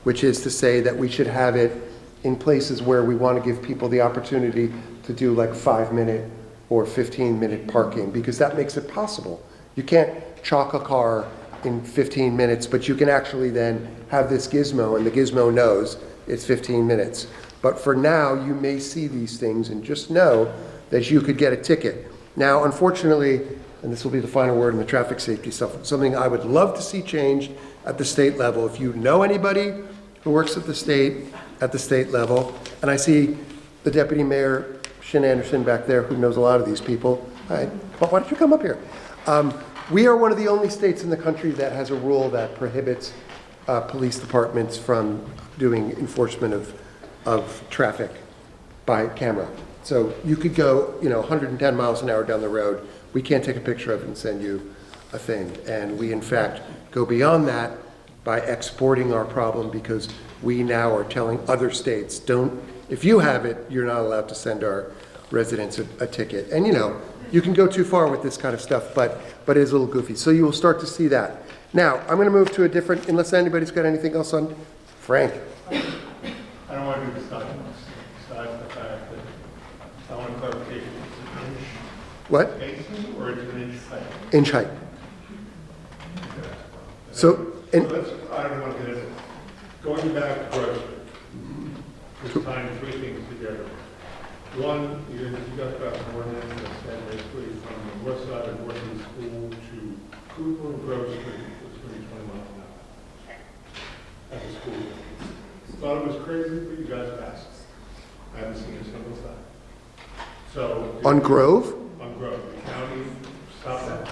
which is to say that we should have it in places where we want to give people the opportunity to do like 5-minute or 15-minute parking, because that makes it possible. You can't chalk a car in 15 minutes, but you can actually then have this gizmo, and the gizmo knows it's 15 minutes. But for now, you may see these things and just know that you could get a ticket. Now, unfortunately, and this will be the final word in the traffic safety stuff, something I would love to see changed at the state level. If you know anybody who works at the state level, and I see the Deputy Mayor Shin Anderson back there who knows a lot of these people. Hi, why don't you come up here? We are one of the only states in the country that has a rule that prohibits police departments from doing enforcement of traffic by camera. So you could go 110 miles an hour down the road. We can't take a picture of it and send you a thing. And we, in fact, go beyond that by exporting our problem, because we now are telling other states, if you have it, you're not allowed to send our residents a ticket. And you can go too far with this kind of stuff, but it is a little goofy. So you will start to see that. Now, I'm going to move to a different, unless anybody's got anything else on, Frank. I don't want to do besides the fact that I want clarification. What? Spacing, or is it inch height? Inch height. So, I don't want to get into it. Going back to grocery, just tying 3 things together. One, you got about an ordinance that said basically from the north side of Northeast School to Cooper and Grove Street, it's going to be 20 miles an hour at the school. Thought it was crazy, but you guys passed. I haven't seen a single time. So on Grove? On Grove, the county stopped that.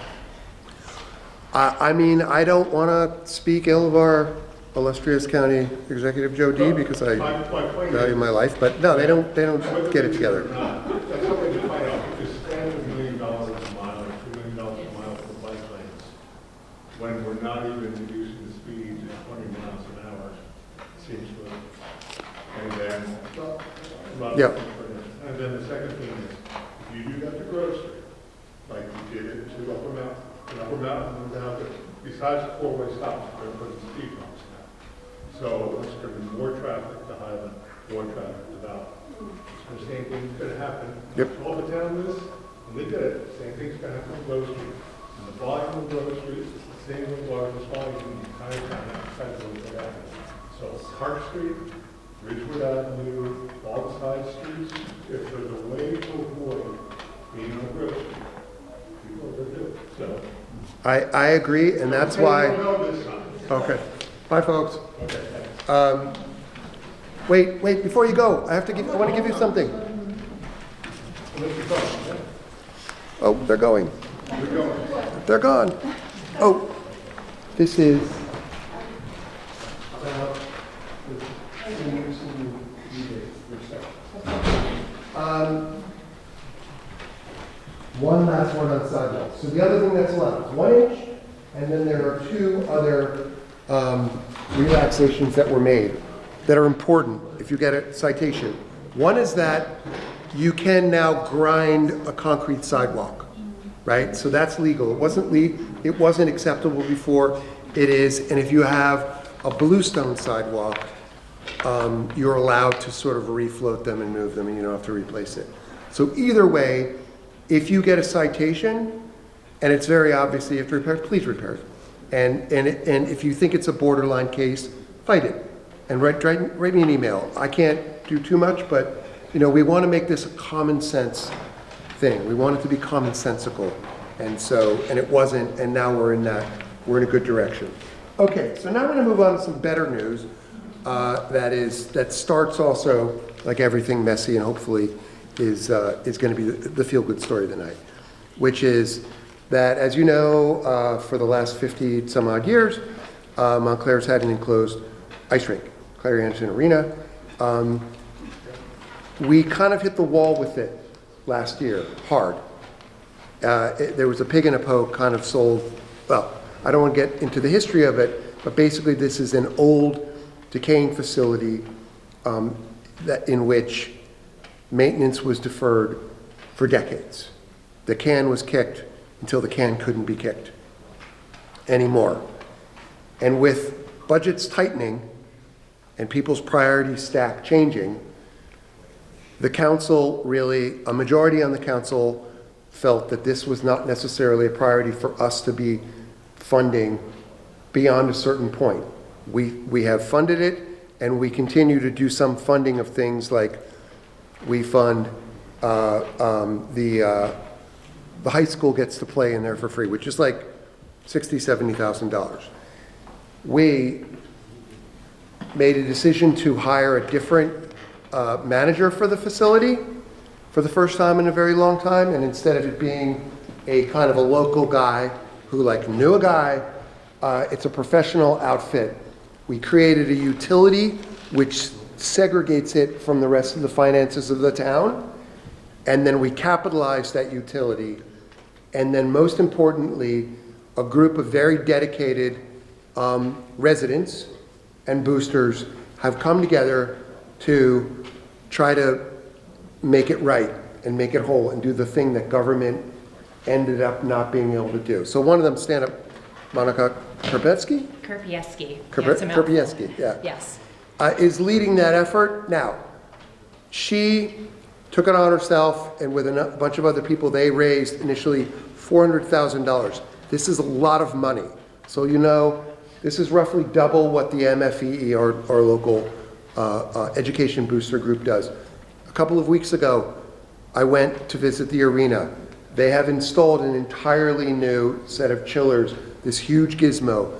I don't want to speak ill of our illustrious county executive Joe D, because I value my life, but no, they don't get it together. That's what they find out, because spending $1 million a mile or $2 million a mile for bike lanes, when we're not even reducing the speed to 20 miles an hour, seems good. And then, Yep. And then the second thing is, if you do that to Grove Street, like you did it to Upper Mountain, and down to, besides the 4-way stops, they're putting speed bumps now. So it's going to be more traffic to Highland, more traffic to Valley. So the same thing's going to happen. Yep. All the town is, and they did it, same thing's going to happen on Grove Street. And the volume of Grove Street is the same as largest volume in the entire town outside of what happened. So So Park Street, Ridgewood Avenue, all the side streets, if there's a way to avoid being on Grove Street, people will do it. So. I agree, and that's why. We'll know this time. Okay. Bye, folks. Okay, thanks. Wait, before you go, I want to give you something. Oh, they're going. They're gone. Oh, this is. One last one on sidewalks. So the other thing that's left is 1 inch, and then there are 2 other relaxations that were made that are important if you get a citation. One is that you can now grind a concrete sidewalk, right? So that's legal. It wasn't acceptable before. It is, and if you have a bluestone sidewalk, you're allowed to sort of refloat them and move them, and you don't have to replace it. So either way, if you get a citation, and it's very obvious you have to repair it, please repair it. And if you think it's a borderline case, fight it. And write me an email. I can't do too much, but we want to make this a common sense thing. We want it to be commonsensical. And it wasn't, and now we're in a good direction. Okay, so now I'm going to move on to some better news that starts also, like everything, messy, and hopefully is going to be the feel-good story of the night, which is that, as you know, for the last 50 some odd years, Montclair's had an enclosed ice rink, Clary Anderson Arena. We kind of hit the wall with it last year, hard. There was a pig in a poke kind of sold, well, I don't want to get into the history of it, but basically this is an old decaying facility in which maintenance was deferred for decades. The can was kicked until the can couldn't be kicked anymore. And with budgets tightening and people's priority stack changing, the council a majority on the council felt that this was not necessarily a priority for us to be funding beyond a certain point. We have funded it, and we continue to do some funding of things like we fund the high school gets to play in there for free, which is like $60,000, $70,000. We made a decision to hire a different manager for the facility for the first time in a very long time, and instead of it being a kind of a local guy who knew a guy, it's a professional outfit. We created a utility which segregates it from the rest of the finances of the town, and then we capitalized that utility, and then most importantly, a group of very dedicated residents and boosters have come together to try to make it right and make it whole and do the thing that government ended up not being able to do. So one of them, stand up, Monica Krupieski? Krupieski. Krupieski, yeah. Yes. Is leading that effort. Now, she took it on herself, and with a bunch of other people, they raised initially $400,000. This is a lot of money. So this is roughly double what the MFEE, our local education booster group, does. A couple of weeks ago, I went to visit the arena. They have installed an entirely new set of chillers, this huge gizmo.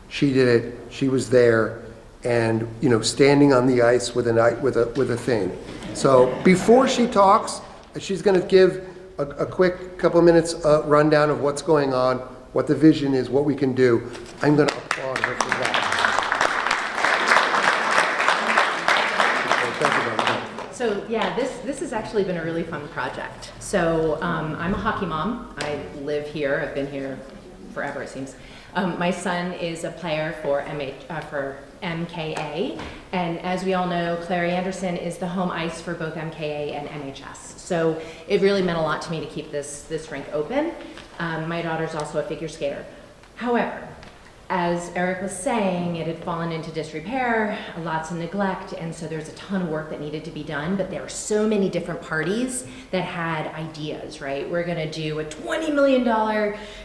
She did it, she was there, and standing on the ice with a thing. So before she talks, she's going to give a quick couple of minutes rundown of what's going on, what the vision is, what we can do. I'm going to applaud her for that. So yeah, this has actually been a really fun project. So I'm a hockey mom. I live here. I've been here forever, it seems. My son is a player for MKA, and as we all know, Clary Anderson is the home ice for both MKA and MHS. So it really meant a lot to me to keep this rink open. My daughter's also a figure skater. However, as Eric was saying, it had fallen into disrepair, lots of neglect, and so there's a ton of work that needed to be done, but there were so many different parties that had ideas, right? We're gonna do a $20 million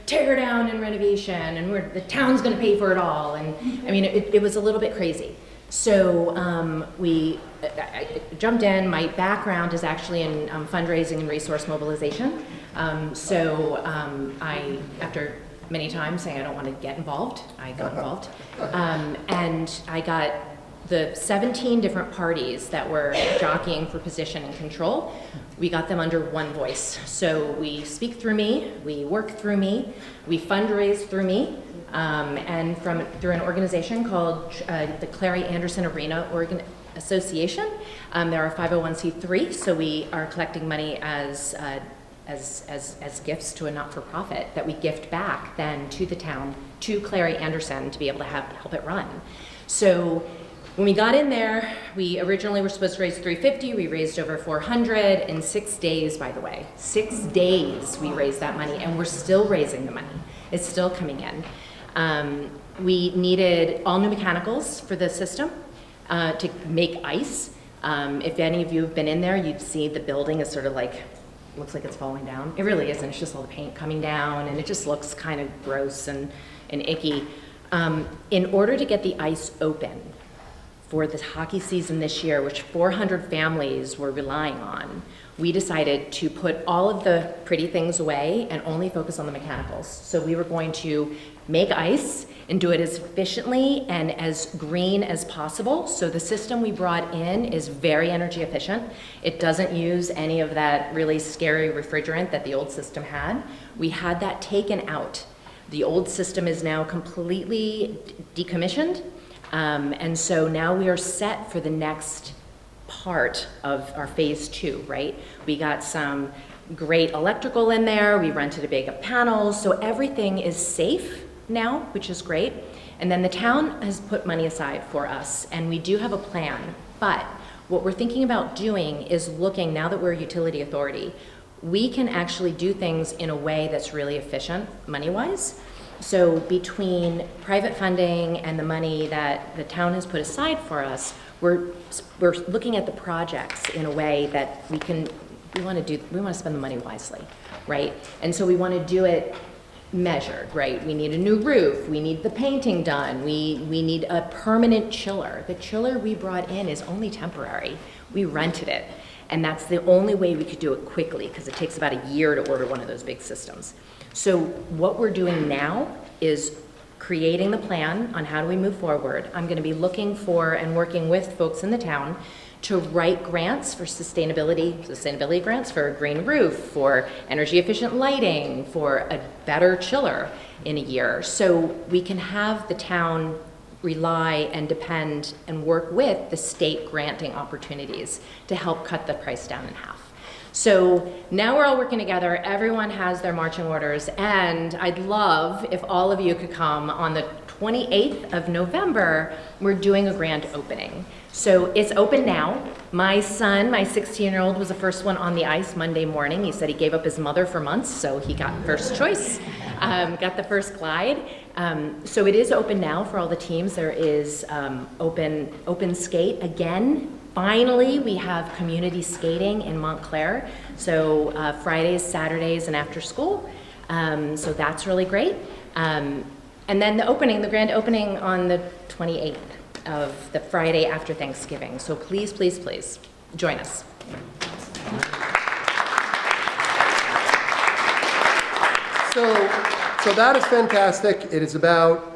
tear down and renovation, and the town's gonna pay for it all, and I mean, it was a little bit crazy. So I jumped in. My background is actually in fundraising and resource mobilization. I, after many times saying I don't want to get involved, I got involved. And I got the 17 different parties that were jockeying for position and control. We got them under one voice. So we speak through me, we work through me, we fundraise through me, and through an organization called the Clary Anderson Arena Association. They're a 501c3, so we are collecting money as gifts to a not-for-profit that we gift back then to the town, to Clary Anderson, to be able to help it run. So when we got in there, we originally were supposed to raise $350. We raised over $400 in 6 days, by the way. 6 days we raised that money, and we're still raising the money. It's still coming in. We needed all new mechanicals for the system to make ice. If any of you have been in there, you'd see the building is sort of like, looks like it's falling down. It really isn't. It's just all the paint coming down, and it just looks kind of gross and icky. In order to get the ice open for the hockey season this year, which 400 families were relying on, we decided to put all of the pretty things away and only focus on the mechanicals. So we were going to make ice and do it as efficiently and as green as possible. So the system we brought in is very energy efficient. It doesn't use any of that really scary refrigerant that the old system had. We had that taken out. The old system is now completely decommissioned. And so now we are set for the next part of our phase 2, right? We got some great electrical in there. We rented a big panels. So everything is safe now, which is great. And then the town has put money aside for us, and we do have a plan. But what we're thinking about doing is looking, now that we're a utility authority, we can actually do things in a way that's really efficient money-wise. So between private funding and the money that the town has put aside for us, we're looking at the projects in a way that we want to spend the money wisely, right? And so we want to do it measured, right? We need a new roof, we need the painting done, we need a permanent chiller. The chiller we brought in is only temporary. We rented it, and that's the only way we could do it quickly, because it takes about a year to order one of those big systems. So what we're doing now is creating the plan on how do we move forward. I'm going to be looking for and working with folks in the town to write grants for sustainability grants for a green roof, for energy efficient lighting, for a better chiller in a year, so we can have the town rely and depend and work with the state granting opportunities to help cut the price down in half. So now we're all working together, everyone has their marching orders, and I'd love if all of you could come on the 28th of November. We're doing a grand opening. So it's open now. My son, my 16-year-old, was the first one on the ice Monday morning. He said he gave up his mother for months, so he got first choice, got the first glide. So it is open now for all the teams. There is open skate again. Finally, we have community skating in Montclair. So Fridays, Saturdays, and after school. So that's really great. And then the grand opening on the 28th of the Friday after Thanksgiving. So please, please, please join us. So that is fantastic. It is about,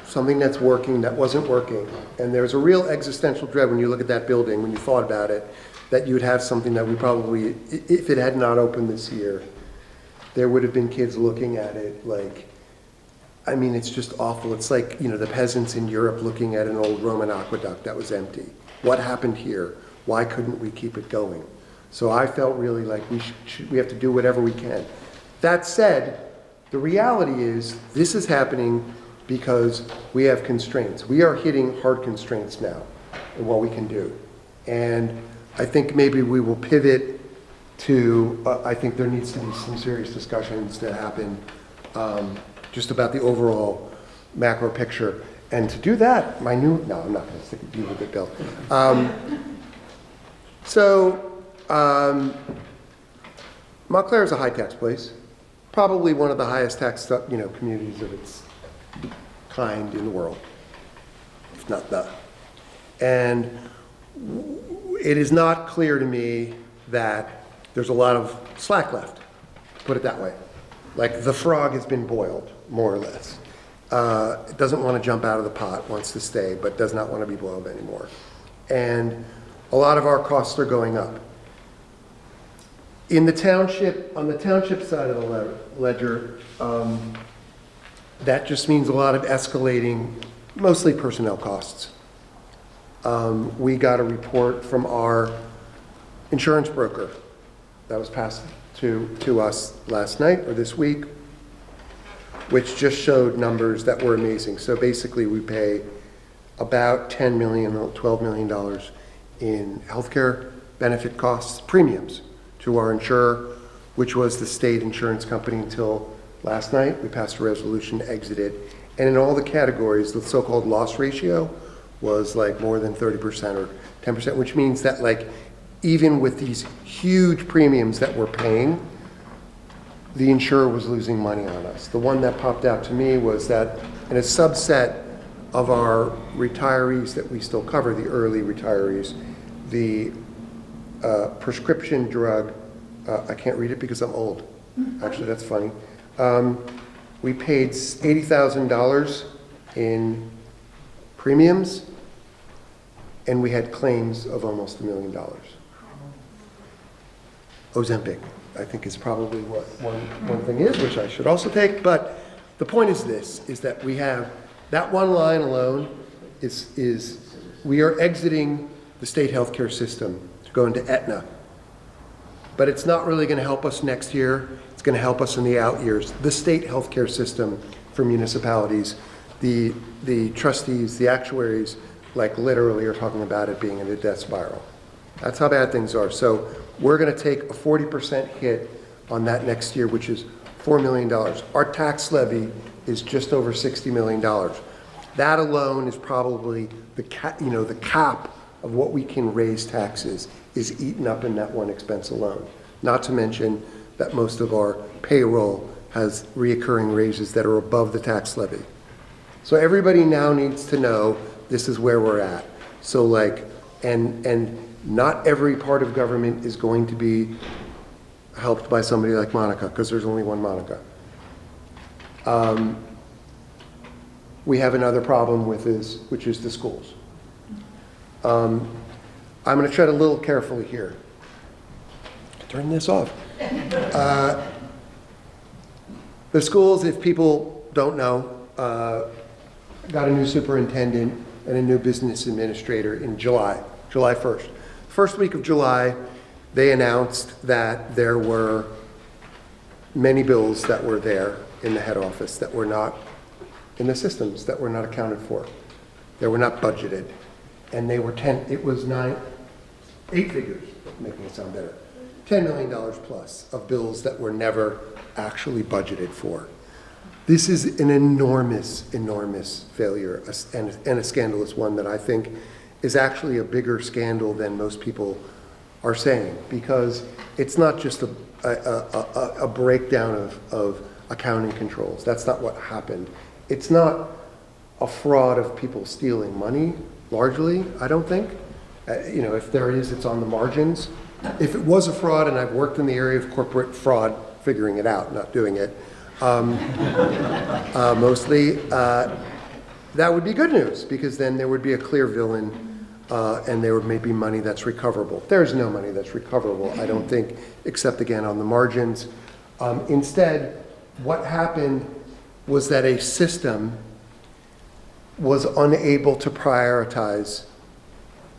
something that's working that wasn't working. And there's a real existential dread when you look at that building, when you thought about it, that you would have something that we probably, if it had not opened this year, there would have been kids looking at it like, it's just awful. It's like, the peasants in Europe looking at an old Roman aqueduct that was empty. What happened here? Why couldn't we keep it going? So I felt really like we have to do whatever we can. That said, the reality is this is happening because we have constraints. We are hitting hard constraints now in what we can do. And I think maybe we will pivot to, I think there needs to be some serious discussions that happen just about the overall macro picture. And to do that, no, I'm not going to stick with you with it, Bill. Montclair is a high tax place, probably one of the highest taxed communities of its kind in the world. not the. And it is not clear to me that there's a lot of slack left, put it that way. Like the frog has been boiled, more or less. It doesn't want to jump out of the pot, wants to stay, but does not want to be boiled anymore. And a lot of our costs are going up. In the township, on the township side of the ledger, that just means a lot of escalating, mostly personnel costs. We got a report from our insurance broker that was passed to us last night or this week, which just showed numbers that were amazing. So basically we pay about $10 million, $12 million in healthcare benefit costs, premiums to our insurer, which was the state insurance company until last night. We passed a resolution, exited. And in all the categories, the so-called loss ratio was like more than 30% or 10%, which means that like even with these huge premiums that we're paying, the insurer was losing money on us. The one that popped out to me was that in a subset of our retirees that we still cover, the early retirees, the prescription drug, I can't read it because I'm old. Actually, that's funny. We paid $80,000 in premiums, and we had claims of almost $1 million. Ozempic, I think, is probably what one thing is, which I should also take. But the point is this, is that we have that one line alone is we are exiting the state healthcare system to go into Aetna. But it's not really going to help us next year. It's going to help us in the out years. The state healthcare system for municipalities, the trustees, the actuaries, like literally are talking about it being in a death spiral. That's how bad things are. So we're going to take a 40% hit on that next year, which is $4 million. Our tax levy is just over $60 million. That alone is probably the cap of what we can raise taxes is eaten up in that one expense alone. Not to mention that most of our payroll has reoccurring raises that are above the tax levy. So everybody now needs to know this is where we're at. So like, and not every part of government is going to be helped by somebody like Monica, because there's only one Monica. We have another problem with this, which is the schools. I'm going to tread a little carefully here. Turn this off. The schools, if people don't know, got a new superintendent and a new business administrator in July 1st. First week of July, they announced that there were many bills that were there in the head office that were not in the systems, that were not accounted for. They were not budgeted. And they were 8 figures, making it sound better, $10 million plus of bills that were never actually budgeted for. This is an enormous, enormous failure and a scandalous one that I think is actually a bigger scandal than most people are saying, because it's not just a breakdown of accounting controls. That's not what happened. It's not a fraud of people stealing money, largely, I don't think. If there is, it's on the margins. If it was a fraud, and I've worked in the area of corporate fraud, figuring it out, not doing it, mostly, that would be good news, because then there would be a clear villain, and there may be money that's recoverable. There's no money that's recoverable, I don't think, except again on the margins. Instead, what happened was that a system was unable to prioritize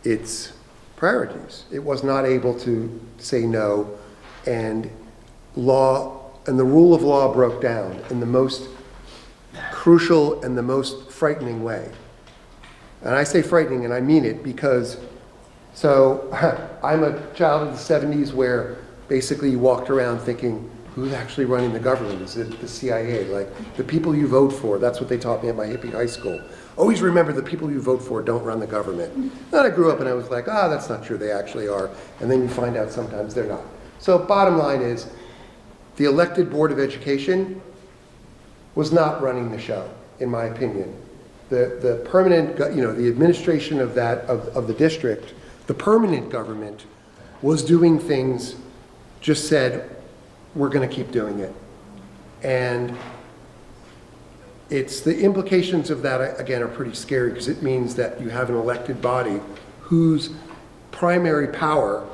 its priorities. It was not able to say no, and the rule of law broke down in the most crucial and the most frightening way. And I say frightening, and I mean it, because I'm a child of the 70s where basically you walked around thinking, who's actually running the government? Is it the CIA? Like, the people you vote for, that's what they taught me at my hippie high school. Always remember the people you vote for don't run the government. Then I grew up and I was like, that's not true, they actually are. And then you find out sometimes they're not. So bottom line is, the elected Board of Education was not running the show, in my opinion. The permanent, the administration of of the district, the permanent government was doing things, just said, we're going to keep doing it. And the implications of that, again, are pretty scary, because it means that you have an elected body whose primary power,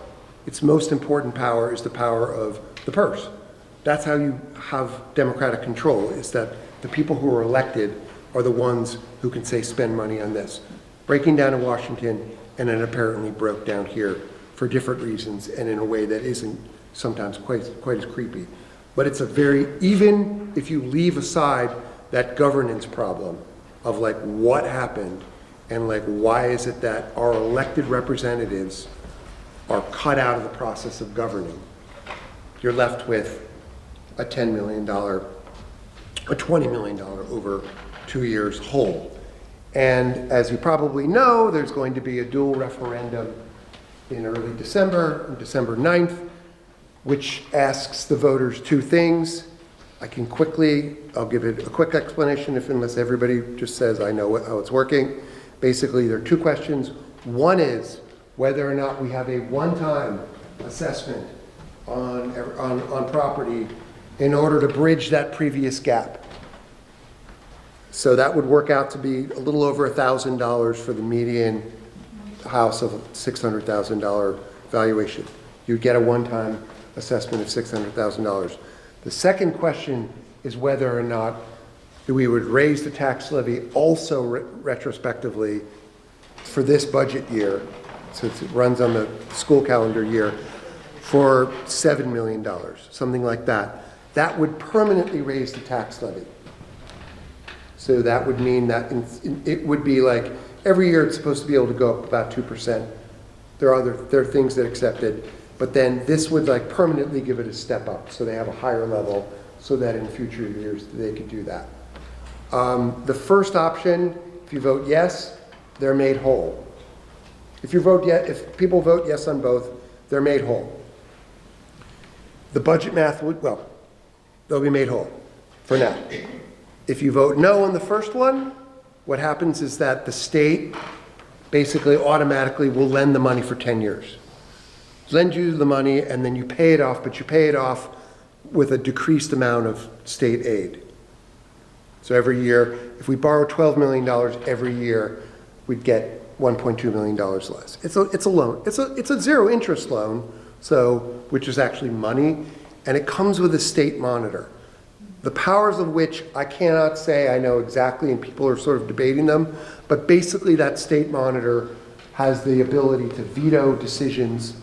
its most important power, is the power of the purse. That's how you have democratic control, is that the people who are elected are the ones who can say spend money on this. Breaking down in Washington, and then apparently broke down here for different reasons and in a way that isn't sometimes quite as creepy. But it's even if you leave aside that governance problem of like what happened and like why is it that our elected representatives are cut out of the process of governing, you're left with a $10 million, a $20 million over 2 years hole. And as you probably know, there's going to be a dual referendum in early December, on December 9th, which asks the voters two things. I'll give it a quick explanation unless everybody just says, I know how it's working. Basically, there are two questions. One is whether or not we have a one-time assessment on property in order to bridge that previous gap. So that would work out to be a little over $1,000 for the median house of $600,000 valuation. You'd get a one-time assessment of $600,000. The second question is whether or not we would raise the tax levy also retrospectively for this budget year, since it runs on the school calendar year, for $7 million, something like that. That would permanently raise the tax levy. So that would mean that it would be like every year it's supposed to be able to go up about 2%. There are things that accept it, but then this would like permanently give it a step up, so they have a higher level, so that in future years they could do that. The first option, if you vote yes, they're made whole. If people vote yes on both, they're made whole. The budget math they'll be made whole for now. If you vote no on the first one, what happens is that the state basically automatically will lend the money for 10 years. Lend you the money and then you pay it off, but you pay it off with a decreased amount of state aid. So every year, if we borrow $12 million every year, we'd get $1.2 million less. It's a loan. It's a zero interest loan, which is actually money, and it comes with a state monitor. The powers of which I cannot say I know exactly, and people are sort of debating them, but basically that state monitor has the ability to veto decisions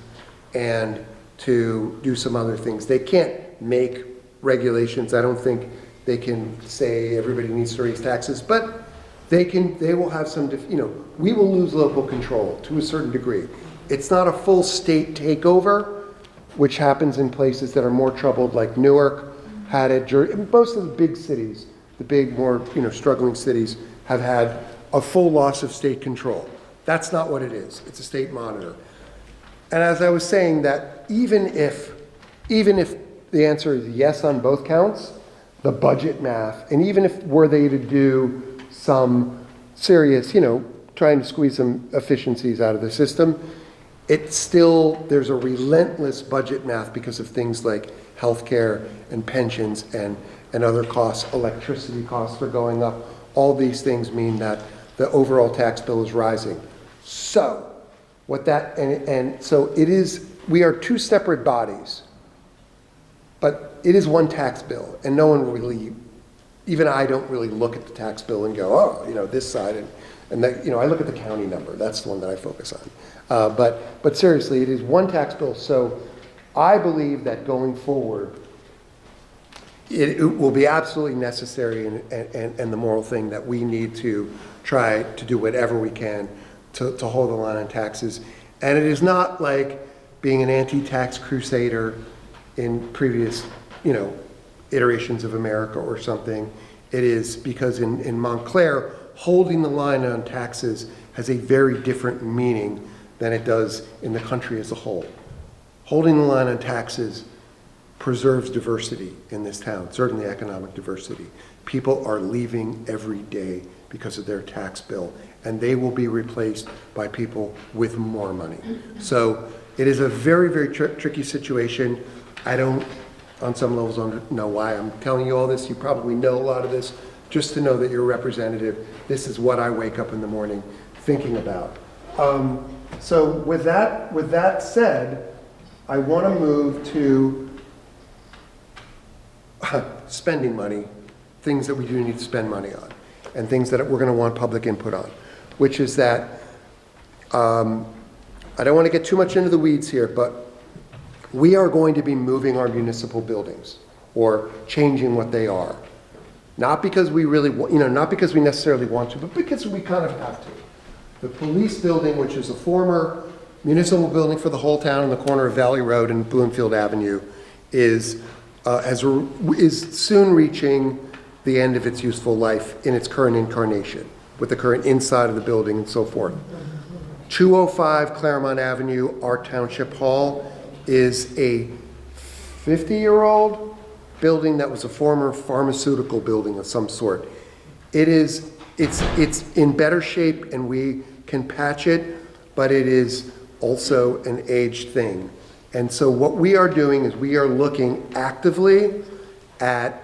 and to do some other things. They can't make regulations. I don't think they can say everybody needs to raise taxes, but they will have some, we will lose local control to a certain degree. It's not a full state takeover, which happens in places that are more troubled, like Newark had it. Most of the big cities, the big, more struggling cities, have had a full loss of state control. That's not what it is. It's a state monitor. And as I was saying, that even if the answer is yes on both counts, the budget math, and even if were they to do some serious, trying to squeeze some efficiencies out of the system, there's a relentless budget math because of things like healthcare and pensions and other costs. Electricity costs are going up. All these things mean that the overall tax bill is rising. So so it is, we are two separate bodies, but it is one tax bill, and no one really, even I don't really look at the tax bill and go, this side, and that, I look at the county number. That's the one that I focus on. But seriously, it is one tax bill. So I believe that going forward, it will be absolutely necessary and the moral thing that we need to try to do whatever we can to hold the line on taxes. And it is not like being an anti-tax crusader in previous, iterations of America or something. It is because in Montclair, holding the line on taxes has a very different meaning than it does in the country as a whole. Holding the line on taxes preserves diversity in this town, certainly economic diversity. People are leaving every day because of their tax bill, and they will be replaced by people with more money. So it is a very, very tricky situation. I don't, on some levels, know why I'm telling you all this. You probably know a lot of this. Just to know that you're a representative, this is what I wake up in the morning thinking about. So with that said, I want to move to spending money, things that we do need to spend money on, and things that we're going to want public input on, which is that, I don't want to get too much into the weeds here, but we are going to be moving our municipal buildings, or changing what they are. Not because we really, not because we necessarily want to, but because we kind of have to. The police building, which is a former municipal building for the whole town on the corner of Valley Road and Bloomfield Avenue, is soon reaching the end of its useful life in its current incarnation, with the current inside of the building and so forth. 205 Claremont Avenue, our township hall, is a 50-year-old building that was a former pharmaceutical building of some sort. It's in better shape and we can patch it, but it is also an aged thing. And so what we are doing is we are looking actively at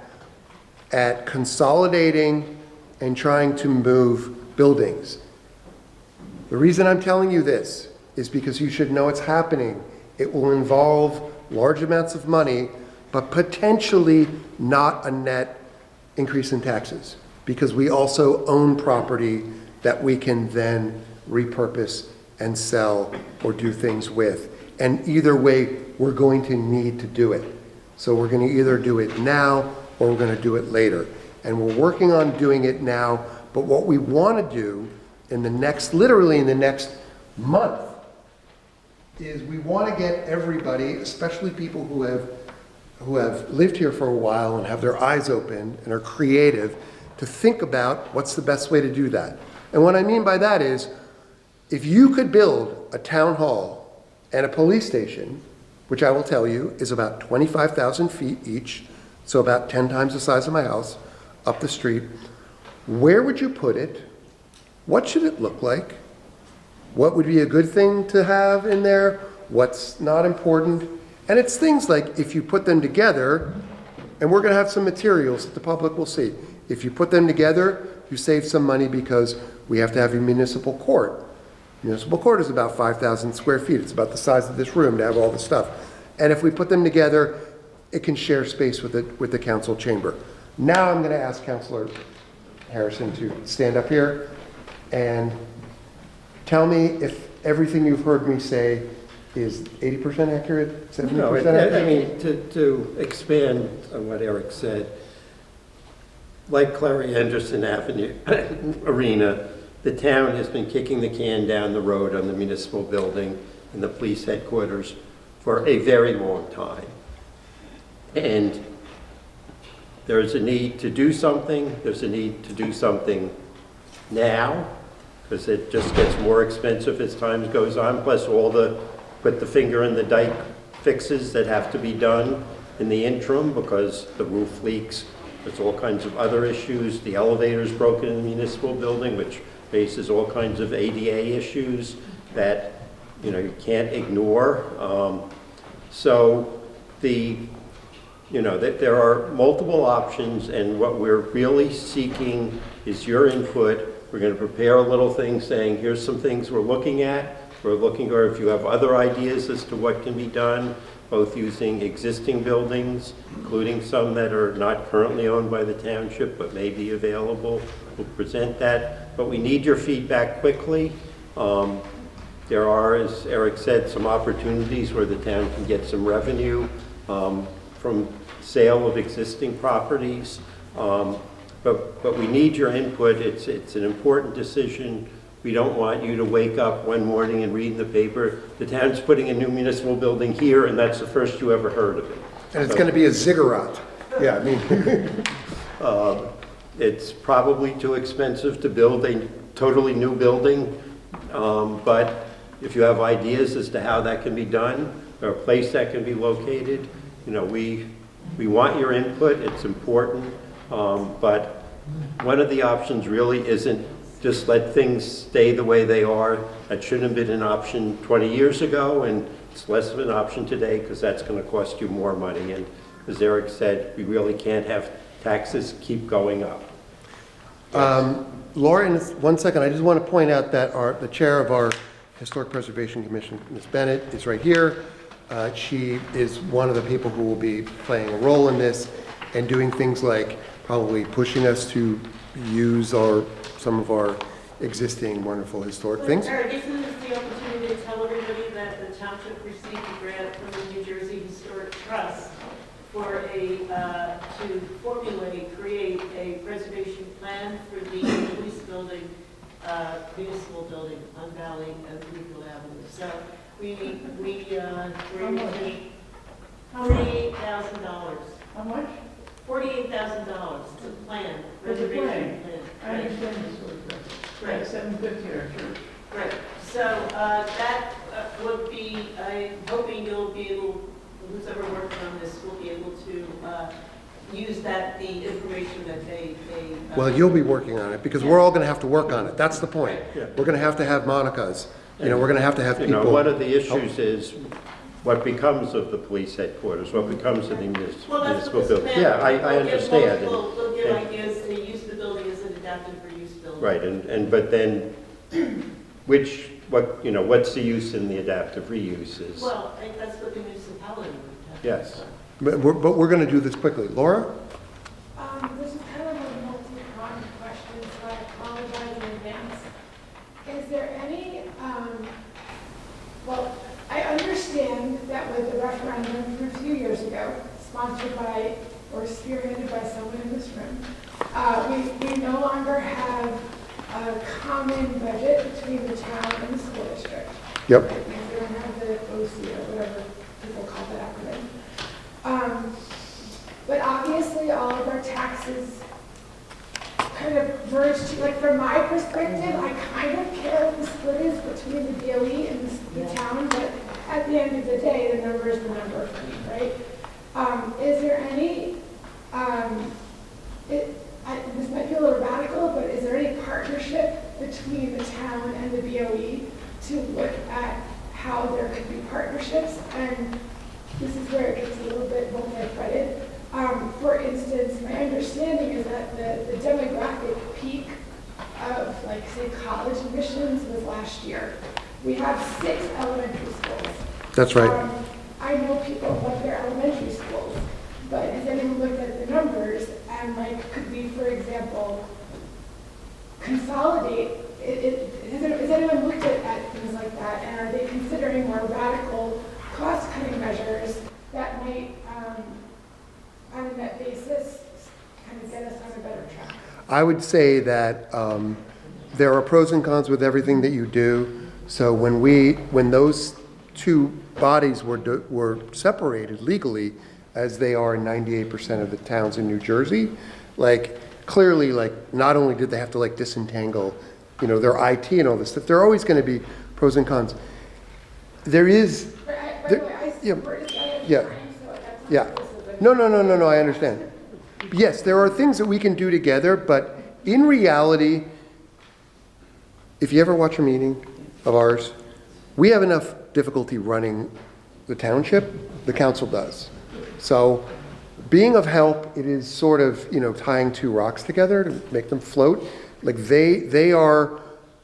consolidating and trying to move buildings. The reason I'm telling you this is because you should know it's happening. It will involve large amounts of money, but potentially not a net increase in taxes, because we also own property that we can then repurpose and sell or do things with. And either way, we're going to need to do it. So we're going to either do it now or we're going to do it later. And we're working on doing it now, but what we want to do literally in the next month, is we want to get everybody, especially people who have lived here for a while and have their eyes open and are creative, to think about what's the best way to do that. And what I mean by that is, if you could build a town hall and a police station, which I will tell you is about 25,000 feet each, so about 10 times the size of my house, up the street, where would you put it? What should it look like? What would be a good thing to have in there? What's not important? And it's things like, if you put them together, and we're going to have some materials that the public will see. If you put them together, you save some money because we have to have a municipal court. Municipal court is about 5,000 square feet. It's about the size of this room to have all the stuff. And if we put them together, it can share space with the council chamber. Now I'm going to ask Councilor Harrison to stand up here and tell me if everything you've heard me say is 80% accurate, 70% No, accurate? I mean, to expand on what Eric said, like Clary Anderson Avenue Arena, the town has been kicking the can down the road on the municipal building and the police headquarters for a very long time. And there's a need to do something. There's a need to do something now, because it just gets more expensive as time goes on, plus all the put the finger in the dike fixes that have to be done in the interim, because the roof leaks. There's all kinds of other issues. The elevator's broken in the municipal building, which faces all kinds of ADA issues that you can't ignore. So there are multiple options, and what we're really seeking is your input. We're going to prepare a little thing saying, here's some things we're looking at. We're looking, or if you have other ideas as to what can be done, both using existing buildings, including some that are not currently owned by the township but may be available. We'll present that, but we need your feedback quickly. There are, as Eric said, some opportunities where the town can get some revenue from sale of existing properties. But we need your input. It's an important decision. We don't want you to wake up one morning and read in the paper, the town's putting a new municipal building here, and that's the first you ever heard of it. And it's going to be a ziggurat. Yeah, I mean. It's probably too expensive to build a totally new building, but if you have ideas as to how that can be done, or a place that can be located, we want your input. It's important, but one of the options really isn't just let things stay the way they are. That shouldn't have been an option 20 years ago, and it's less of an option today because that's going to cost you more money. And as Eric said, we really can't have taxes keep going up. Laura, in 1 second, I just want to point out that the chair of our Historic Preservation Commission, Ms. Bennett, is right here. She is one of the people who will be playing a role in this and doing things like probably pushing us to use some of our existing wonderful historic things. Eric, isn't this the opportunity to tell everybody that the township received a grant from the New Jersey Historic Trust for to create a preservation plan for the police building, municipal building on Valley and Greenfield Avenue. So we raised $48,000. How much? $48,000 to plan, There's a preservation plan. plan. I understand this sort of thing. Right. 750 or church. Right, so that would be, I'm hoping you'll be able, who's ever worked on this will be able to use the information that they. Well, you'll be working on it because we're all going to have to work on it. That's the point. Yeah. We're going to have Monica's. We're going to have people. One of the issues is what becomes of the police headquarters, what becomes of the municipal building. Yeah, I understand. They'll give ideas to use the building as an adaptive reuse building. Right, but then what's the use in the adaptive reuses? Well, I think that's what the municipality would have. Yes. But we're going to do this quickly. Laura? This is kind of a multi-pronged question, so I apologize in advance. Is there any, well, I understand that with the referendum from a few years ago, sponsored by or spearheaded by someone in this room, we no longer have a common budget between the town and the school district. Yep. Right? We don't have the OC or whatever people call that acronym. But obviously all of our taxes kind of merge to, like from my perspective, I kind of care what the split is between the DOE and the town, but at the end of the day, the number is the number for me, right? Is there any, this might be a little radical, but is there any partnership between the town and the BOE to look at how there could be partnerships? And this is where it gets a little bit multi-threaded. For instance, my understanding is that the demographic peak of, like, say, college admissions was last year. We have 6 elementary schools. That's right. I know people love their elementary schools, but has anyone looked at the numbers and, like, could we, for example, consolidate? Has anyone looked at things like that, and are they considering more radical cost-cutting measures that might, on a net basis, kind of get us on a better track? I would say that there are pros and cons with everything that you do. So when those two bodies were separated legally, as they are in 98% of the towns in New Jersey, like clearly, like not only did they have to like disentangle, their IT and all this stuff, there are always going to be pros and cons. There is. Yeah. No, I understand. Yes, there are things that we can do together, but in reality, if you ever watch a meeting of ours, we have enough difficulty running the township, the council does. So being of help, it is sort of, tying two rocks together to make them float. Like they are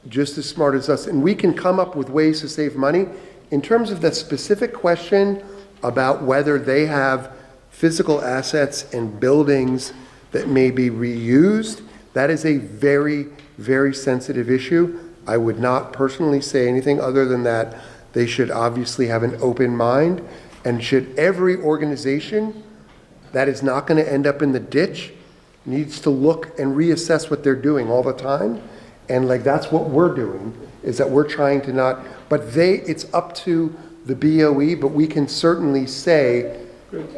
just as smart as us, and we can come up with ways to save money. In terms of the specific question about whether they have physical assets and buildings that may be reused, that is a very, very sensitive issue. I would not personally say anything other than that they should obviously have an open mind, and should every organization that is not going to end up in the ditch needs to look and reassess what they're doing all the time. And like that's what we're doing, is that we're trying to not, but it's up to the BOE, but we can certainly say,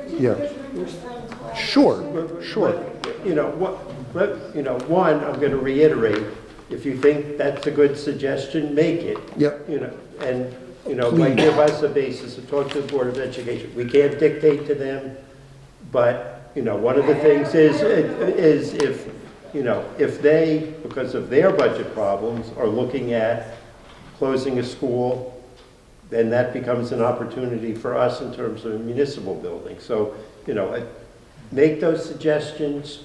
yeah. Sure. One, I'm going to reiterate, if you think that's a good suggestion, make it. Yep. Like give us a basis to talk to the Board of Education. We can't dictate to them, but, one of the things is if you know, if they, because of their budget problems, are looking at closing a school, then that becomes an opportunity for us in terms of a municipal building. So, you know, make those suggestions.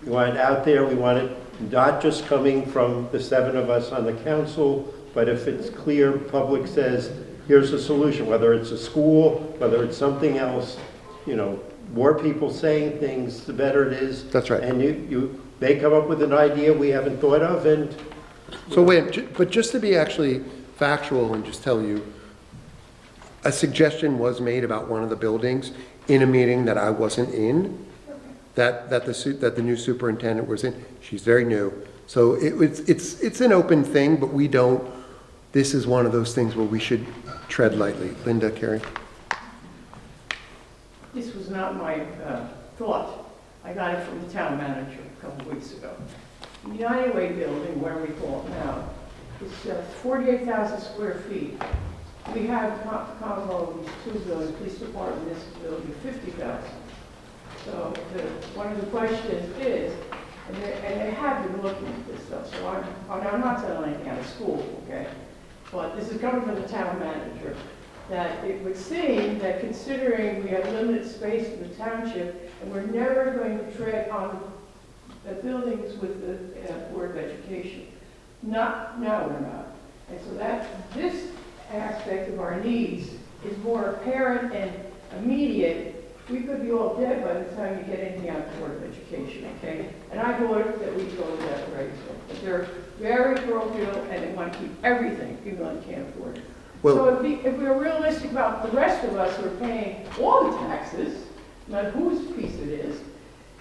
We want it out there. We want it not just coming from the 7 of us on the council, but if it's clear, public says, here's a solution, whether it's a school, whether it's something else, you know, more people saying things, the better it is. That's right. And you may come up with an idea we haven't thought of, and So wait, but just to be actually factual and just tell you, a suggestion was made about one of the buildings in a meeting that I wasn't in, that the new superintendent was in. She's very new. So it's an open thing, but we don't, this is one of those things where we should tread lightly. Linda, Carrie? This was not my thought. I got it from the town manager a couple of weeks ago. The United Way building, where we call it now, is 48,000 square feet. We have combo of these 2 buildings, police department, this building, 50,000. So one of the questions is, and they have been looking at this stuff, so I'm not telling anything out of school, okay? But this is coming from the town manager, that it would seem that considering we have limited space in the township, and we're never going to tread on the buildings with the Board of Education. Now we're not. And so this aspect of our needs is more apparent and immediate. We could be all dead by the time you get anything out of the Board of Education, okay? And I thought that we'd go to that rate. But they're very parochial and they want to keep everything, even though they can't afford it. Well, so if we're realistic about the rest of us who are paying all the taxes, not whose piece it is,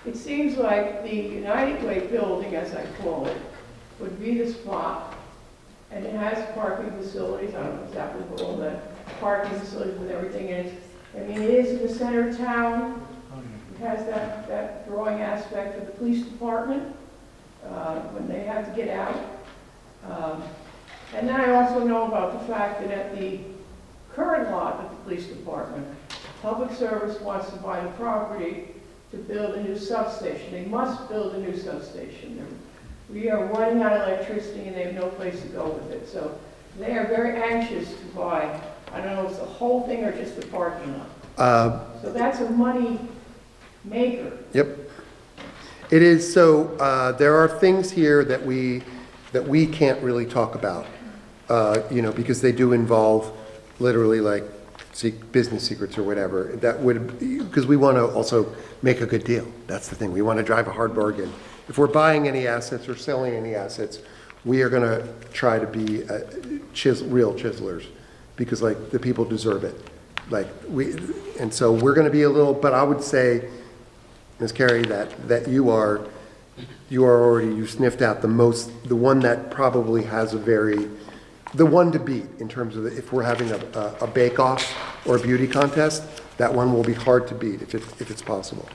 it seems like the United Way building, as I call it, would be the spot. And it has parking facilities. I don't know exactly what all the parking facilities with everything is. I mean, it is in the center of town. It has that drawing aspect of the police department when they have to get out. And then I also know about the fact that at the current lot of the police department, public service wants to buy the property to build a new substation. They must build a new substation. We are running out of electricity and they have no place to go with it. So they are very anxious to buy, I don't know if it's the whole thing or just the parking lot. So that's a money maker. Yep. It is. So there are things here that we can't really talk about, you know, because they do involve literally like business secrets or whatever. That would, because we want to also make a good deal. That's the thing. We want to drive a hard bargain. If we're buying any assets or selling any assets, we are going to try to be real chiselers, because like the people deserve it. Like and so we're going to be a little. But I would say, Ms. Carey, that you sniffed out the one that probably has the one to beat in terms of if we're having a bake-off or a beauty contest, that one will be hard to beat if it's possible.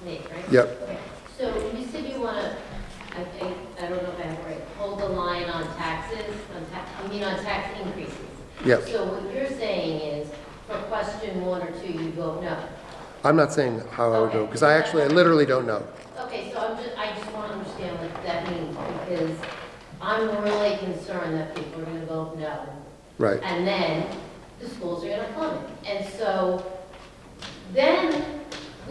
Nate, right? Yep. Okay. So you said you want to, I don't know if I have it right, hold the line on taxes, on tax increases. Yep. So what you're saying is, for question 1 or 2, you vote no. I'm not saying how I would go, because I literally don't know. Okay, so I just want to understand what that means, because I'm really concerned that people are going to vote no. Right. And then the schools are going to plummet. And so then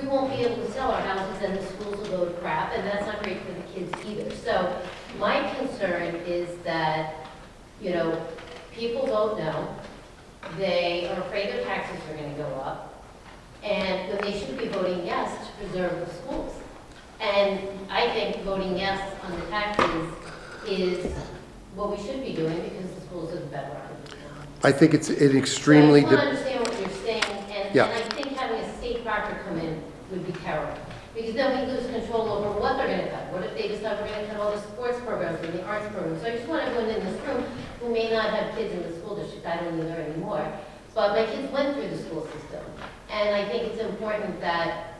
we won't be able to sell our houses and the schools will go to crap, and that's not great for the kids either. So my concern is that, people vote no. They are afraid their taxes are going to go up, and when they should be voting yes to preserve the schools. And I think voting yes on the taxes is what we should be doing, because the schools are the bedrock of the town. I think it's an extremely. So I just want to understand what you're saying, and Yeah. I think having a state proctor come in would be terrible, because then we lose control over what they're going to cut. What if they decide we're going to cut all the sports programs and the arts programs? So I just want everyone in this room who may not have kids in the school district, I don't either anymore, but my kids went through the school system, and I think it's important that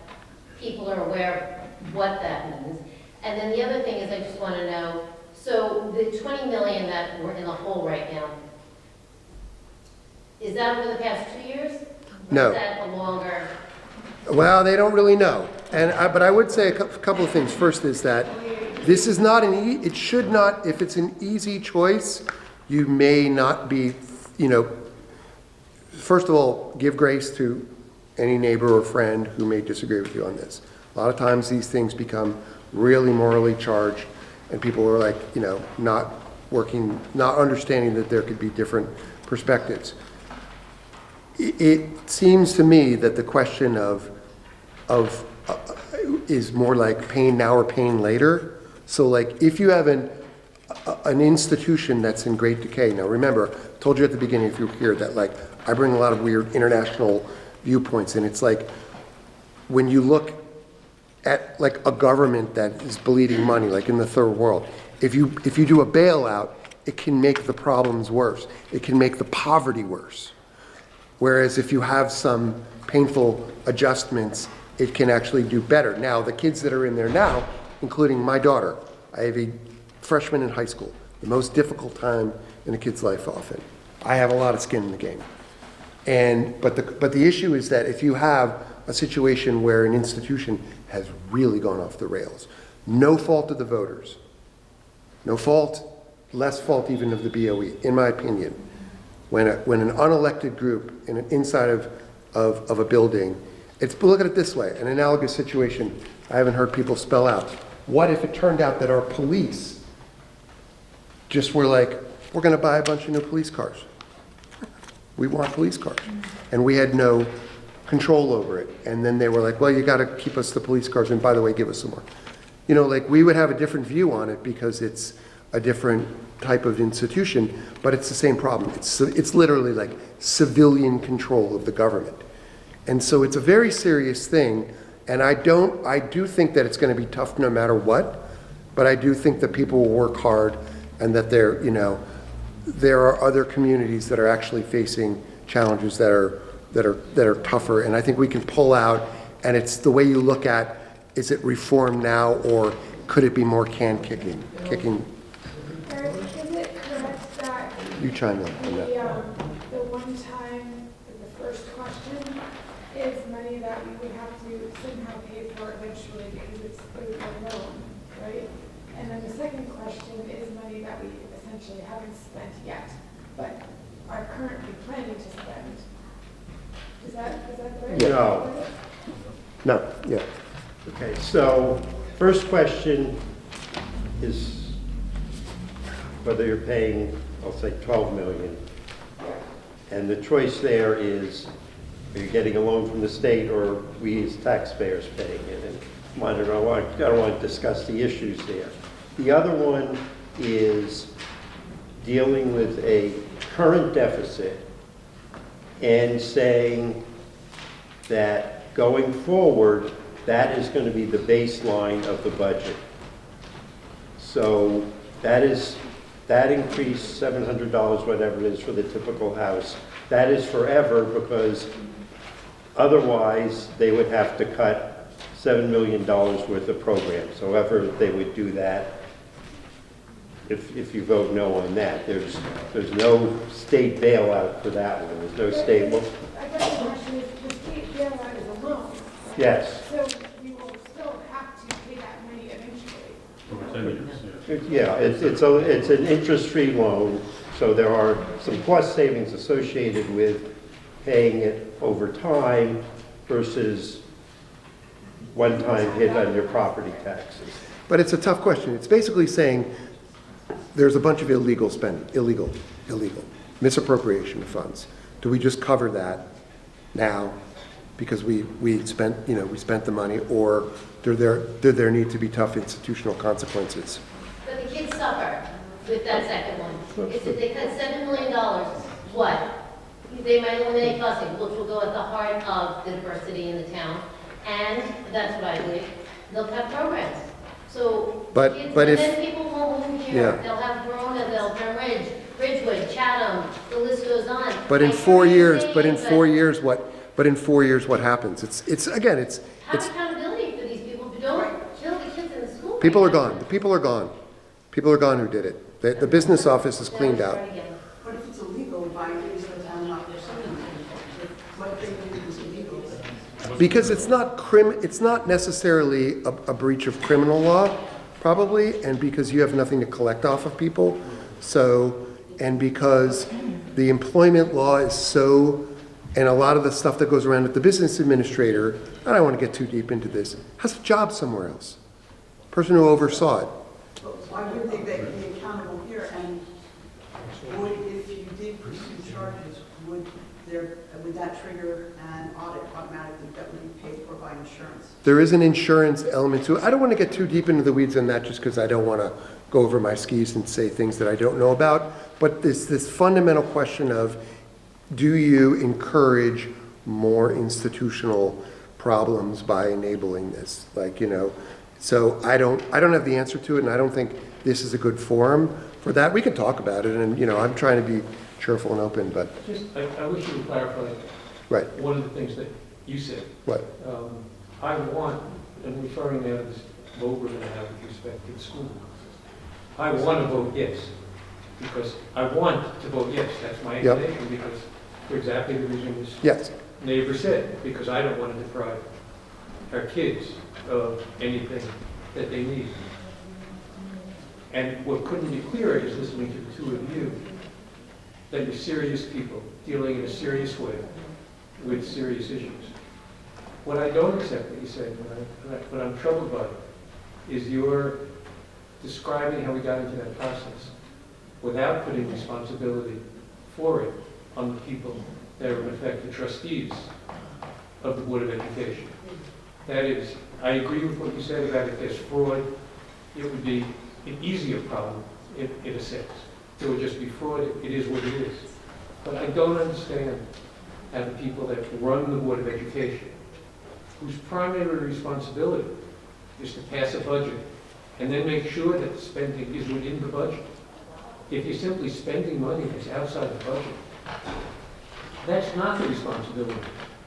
people are aware of what that means. And then the other thing is, I just want to know, so the 20 million that we're in the hole right now, is that over the past 2 years? Or No. is that a longer? Well, they don't really know. But I would say a couple of things. First is that this is not it should not, if it's an easy choice, you may not be, first of all, give grace to any neighbor or friend who may disagree with you on this. A lot of times these things become really morally charged, and people are like, not understanding that there could be different perspectives. It seems to me that the question of is more like pain now or pain later. So like if you have an institution that's in great decay, now remember, I told you at the beginning if you were here that like I bring a lot of weird international viewpoints, and it's like when you look at like a government that is bleeding money, like in the third world, if you do a bailout, it can make the problems worse. It can make the poverty worse. Whereas if you have some painful adjustments, it can actually do better. Now, the kids that are in there now, including my daughter, I have a freshman in high school, the most difficult time in a kid's life often. I have a lot of skin in the game. But the issue is that if you have a situation where an institution has really gone off the rails, no fault of the voters, no fault, less fault even of the BOE, in my opinion, when an unelected group inside of a building, look at it this way, an analogous situation I haven't heard people spell out. What if it turned out that our police just were like, we're going to buy a bunch of new police cars. We want police cars. And we had no control over it. And then they were like, well, you got to keep us the police cars, and by the way, give us some more. We would have a different view on it because it's a different type of institution, but it's the same problem. It's literally like civilian control of the government. And so it's a very serious thing, and I do think that it's going to be tough no matter what, but I do think that people will work hard, and that there are other communities that are actually facing challenges that are tougher, and I think we can pull out, and it's the way you look at, is it reform now, or could it be more can kicking? Eric, is it correct that You chime in on that. the one time, the first question is money that we would have to somehow pay for eventually because it's through a loan, right? And then the second question is money that we essentially haven't spent yet, but are currently planning to spend. Is that the right? No. No, yeah. Okay, so first question is whether you're paying, I'll say 12 million. And the choice there is, are you getting a loan from the state or we as taxpayers paying it? And I don't want to discuss the issues there. The other one is dealing with a current deficit and saying that going forward, that is going to be the baseline of the budget. So that increase, $700, whatever it is for the typical house, that is forever, because otherwise they would have to cut $7 million worth of programs. However they would do that, if you vote no on that. There's no state bailout for that one. There's no state. I guess the question is, the state bailout is a loan. Yes. So we will still have to pay that money eventually. Yeah, it's an interest-free loan, so there are some cost savings associated with paying it over time versus one-time hit on your property taxes. But it's a tough question. It's basically saying there's a bunch of illegal misappropriation of funds. Do we just cover that now because we spent the money, or do there need to be tough institutional consequences? But the kids suffer with that second one. It's if they cut $7 million, what? They might eliminate busing, which will go at the heart of the diversity in the town. And that's what I believe, they'll cut programs. So But kids, if- and then people won't move here. Yeah. They'll have Verona, they'll turn Ridgewood, Chatham, the list goes on. But in I 4 hear you years, saying, but in 4 years, what happens? It's Have accountability for these people, but don't kill the kids in the school. people are gone. The people are gone. People are gone who did it. The business office is cleaned out. What if it's illegal by using the town not their Because it's not necessarily a breach of criminal law, probably, and because you have nothing to collect off of people. So, and because the employment law is so, and a lot of the stuff that goes around with the business administrator, I don't want to get too deep into this, has a job somewhere else. Person who oversaw it. Why would they be accountable here? And would, if you did pursue charges, would that trigger an audit automatically that would be paid for by insurance? There is an insurance element to it. I don't want to get too deep into the weeds on that just because I don't want to go over my skis and say things that I don't know about. But this fundamental question of, do you encourage more institutional problems by enabling this? Like, you know, so I don't have the answer to it, and I don't think this is a good forum for that. We can talk about it, and, you know, I'm trying to be cheerful and open, but. I wish you would clarify right. one of the things that you said. What? I want, and referring now to this vote we're going to have with respect to the school, I want to vote yes, because I want to vote yes. That's my inclination, because for exactly the reason this neighbor said, because I don't want to deprive our kids of anything that they need. And what couldn't be clearer is listening to the two of you, that you're serious people dealing in a serious way with serious issues. What I don't accept that you said, what I'm troubled by, is your describing how we got into that process without putting responsibility for it on the people that are in effect the trustees of the Board of Education. That is, I agree with what you said about if there's fraud, it would be an easier problem in a sense. It would just be fraud, it is what it is. But I don't understand how the people that run the Board of Education, whose primary responsibility is to pass a budget and then make sure that the spending is within the budget. If you're simply spending money that's outside the budget, that's not the responsibility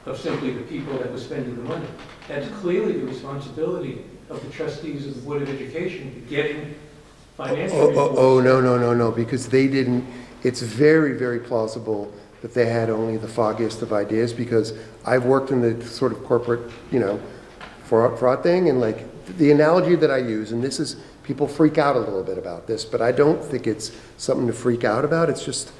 of simply the people that were spending the money. That's clearly the responsibility of the trustees of the Board of Education to getting financial reports. No, because they didn't, it's very, very plausible that they had only the foggiest of ideas, because I've worked in the sort of corporate, you know, fraud thing, and like the analogy that I use, and this is, people freak out a little bit about this, but I don't think it's something to freak out about, it's just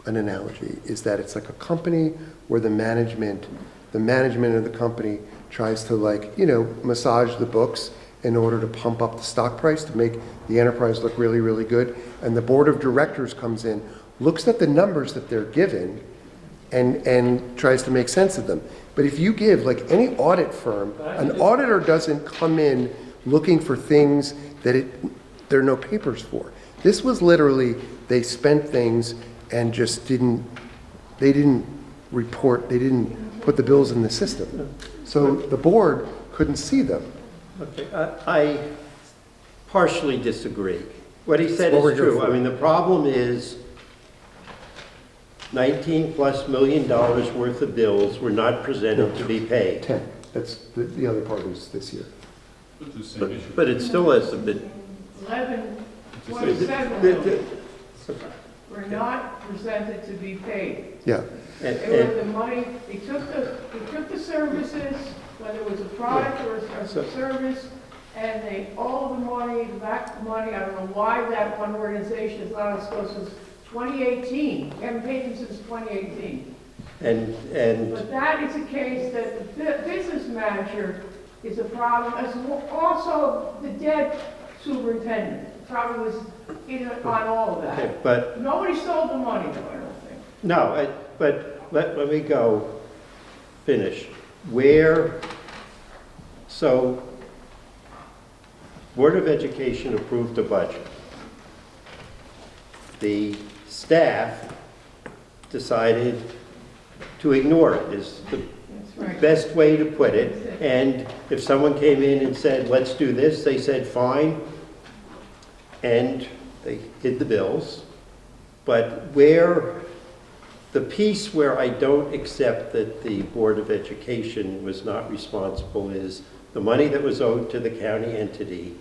an analogy, is that it's like a company where the management of the company tries to, like, you know, massage the books in order to pump up the stock price to make the enterprise look really, really good. And the board of directors comes in, looks at the numbers that they're given, and tries to make sense of them. But if you give, like any audit firm, an auditor doesn't come in looking for things that there are no papers for. This was literally, they spent things and just they didn't report, they didn't put the bills in the system. So the board couldn't see them. Okay, I partially disagree. What he said is true. I mean, the problem is $19+ million worth of bills were not presented to be paid. 10. That's the other part is this year. But it still hasn't been. 11.7 were not presented to be paid. Yeah. They were the money, they took the services, whether it was a product or a service, and all the money, back money, I don't know why that one organization is not as close as 2018. We haven't paid them since 2018. But that is a case that the business manager is a problem, as also the debt superintendent probably was in on all of that. Okay, but nobody stole the money, though, I don't think. No, but let me finish. So Board of Education approved a budget. The staff decided to ignore it, is the best way to put it. And if someone came in and said, let's do this, they said, fine. And they hid the bills. But the piece where I don't accept that the Board of Education was not responsible is the money that was owed to the county entity.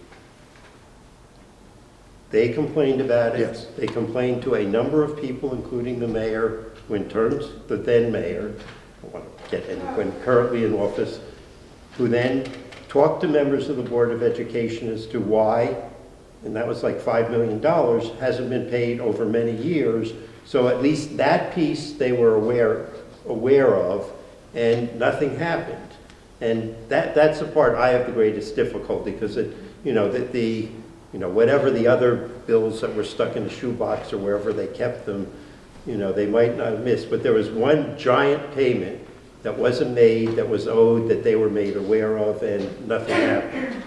They complained about it. Yes. They complained to a number of people, including the mayor, the then mayor, don't want to get anyone currently in office, who then talked to members of the Board of Education as to why, and that was like $5 million, hasn't been paid over many years. So at least that piece they were aware of, and nothing happened. And that's the part I have the greatest difficulty, because whatever the other bills that were stuck in the shoebox or wherever they kept them, they might not have missed. But there was one giant payment that wasn't made, that was owed, that they were made aware of, and nothing happened.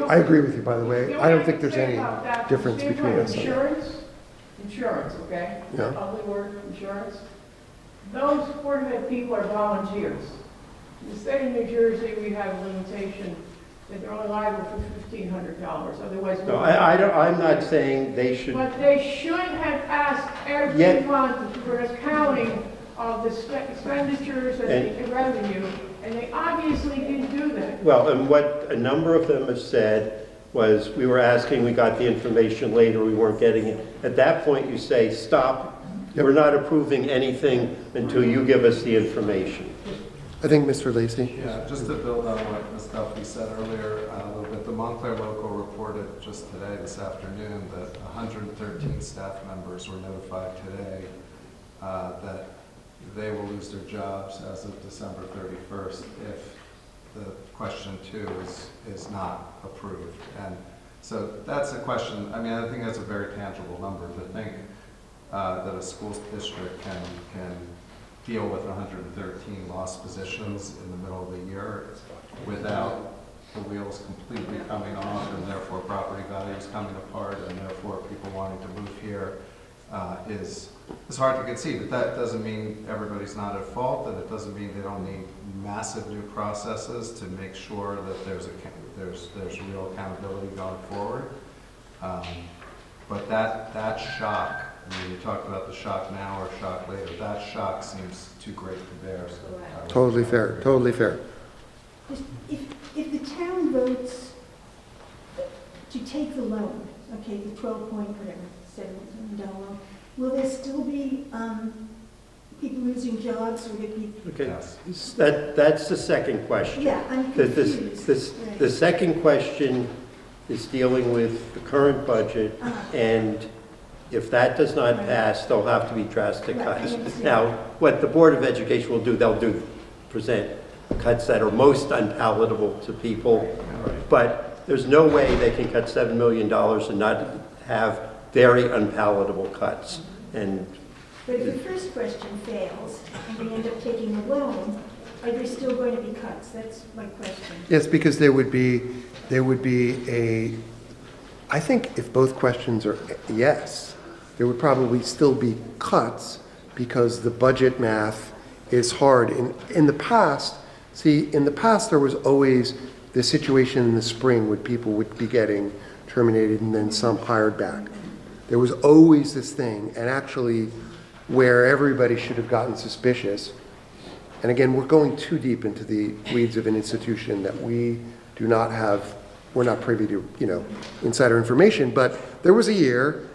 I agree with you, by the way. I don't think there's any difference between us. Insurance, okay? Yeah. Ugly word, insurance. Those Board of Ed people are volunteers. In the state of New Jersey, we have a limitation that they're only liable for $1,500, otherwise. No, I'm not saying they should. But they should have asked every month for an accounting of the expenditures and the revenue, and they obviously didn't do that. Well, and what a number of them have said was, we were asking, we got the information later, we weren't getting it. At that point, you say, stop, we're not approving anything until you give us the information. I think Mr. Lacy. Yeah, just to build on what Ms. Duffy said earlier a little bit, the Montclair Local reported just today, this afternoon, that 113 staff members were notified today that they will lose their jobs as of December 31st if the question 2 is not approved. And so that's a question, I mean, I think that's a very tangible number to think that a school district can deal with 113 lost positions in the middle of the year without the wheels completely coming off, and therefore property values coming apart, and therefore people wanting to move here is hard to conceive. But that doesn't mean everybody's not at fault, and it doesn't mean they don't need massive new processes to make sure that there's real accountability going forward. But that shock, I mean, you talked about the shock now or shock later, that shock seems too great to bear. So Totally fair, totally fair. If the town votes to take the loan, okay, the 12 point, whatever, $7 million loan, will there still be people losing jobs, or would it be? Okay, yes. That's the second question. Yeah, I'm confused. The second question is dealing with the current budget, and if that does not pass, there'll have to be drastic cuts. Now, what the Board of Education will do, they'll present cuts that are most unpalatable to people, but there's no way they can cut $7 million and not have very unpalatable cuts. But if the first question fails and we end up taking a loan, are there still going to be cuts? That's my question. Yes, because there would be I think if both questions are yes, there would probably still be cuts because the budget math is hard. In the past, there was always the situation in the spring when people would be getting terminated and then some hired back. There was always this thing, and actually where everybody should have gotten suspicious. And again, we're going too deep into the weeds of an institution that we do not have, we're not privy to, insider information. But there was a year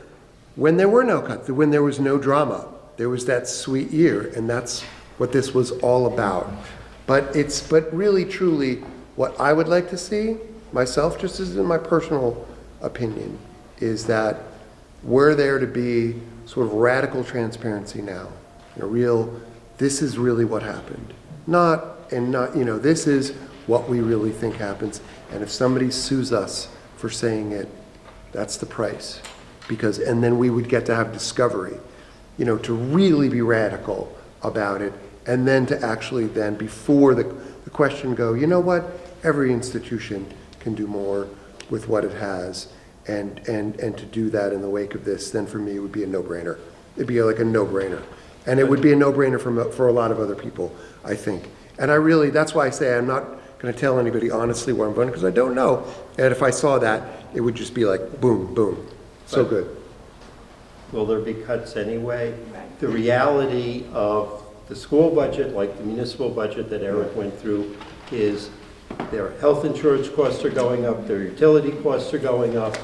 when there were no cuts, when there was no drama. There was that sweet year, and that's what this was all about. But really, truly, what I would like to see, myself, just as in my personal opinion, is that we're there to be sort of radical transparency now. This is really what happened. This is what we really think happens. And if somebody sues us for saying it, that's the price. And then we would get to have discovery, to really be radical about it. And then to actually then, before the question go, you know what? Every institution can do more with what it has. And to do that in the wake of this, then for me, it would be a no-brainer. It'd be like a no-brainer. And it would be a no-brainer for a lot of other people, I think. And that's why I say I'm not going to tell anybody honestly where I'm voting, because I don't know. And if I saw that, it would just be like, boom, boom. So good. Will there be cuts anyway? The reality of the school budget, like the municipal budget that Eric went through, is their health insurance costs are going up, their utility costs are going up.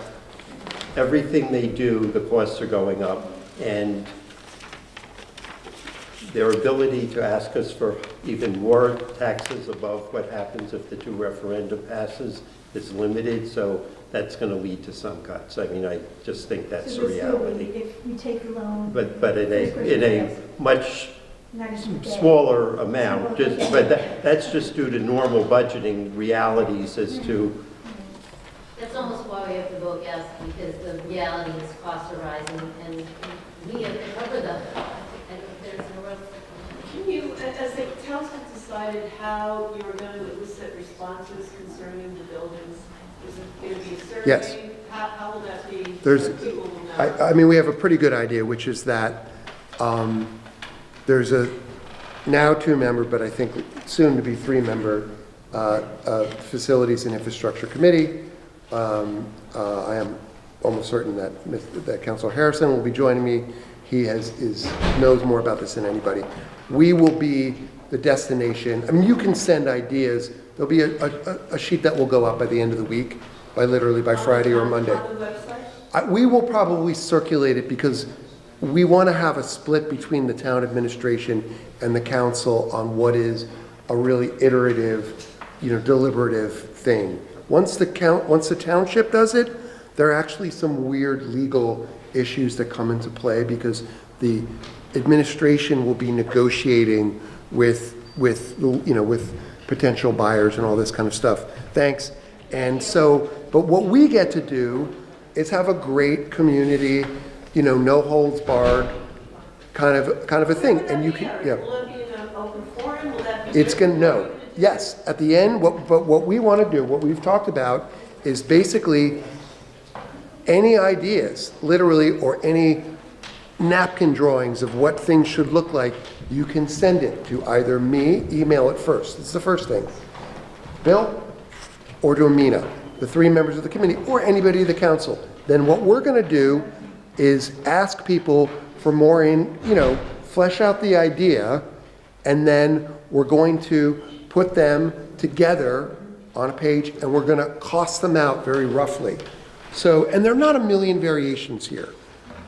Everything they do, the costs are going up. And their ability to ask us for even more taxes above what happens if the 2 referendum passes is limited, so that's going to lead to some cuts. I mean, I just think that's So the there'll still be, reality. if we take the loan. But in a much not as bad. smaller amount, but that's just due to normal budgeting realities as to, That's almost why we have to vote yes, because the reality is costs are rising, and we have to cover them. And there's no room. Can you, as the council decided how you were going to elicit responses concerning the buildings, is it going to be a survey? Yes. How will that be? There's, So people will know? I mean, we have a pretty good idea, which is that there's a now 2-member, but I think soon to be 3-member Facilities and Infrastructure Committee. I am almost certain that Councilor Harrison will be joining me. He knows more about this than anybody. We will be the destination. I mean, you can send ideas. There'll be a sheet that will go up by the end of the week, literally by Friday or Monday. On the website? We will probably circulate it because we want to have a split between the town administration and the council on what is a really iterative, deliberative thing. Once the township does it, there are actually some weird legal issues that come into play because the administration will be negotiating with potential buyers and all this kind of stuff. Thanks. And so, but what we get to do is have a great community, no holds barred kind of a thing. And you can, yeah. Will it be in an open forum? Will that be? It's going to, no. Yes, at the end, what we want to do, what we've talked about is basically any ideas, literally, or any napkin drawings of what things should look like, you can send it to either me, email it first. It's the first thing. Bill, or to Amina, the 3 members of the committee, or anybody in the council. Then what we're going to do is ask people for more flesh out the idea, and then we're going to put them together on a page, and we're going to cost them out very roughly. So, and there are not a million variations here.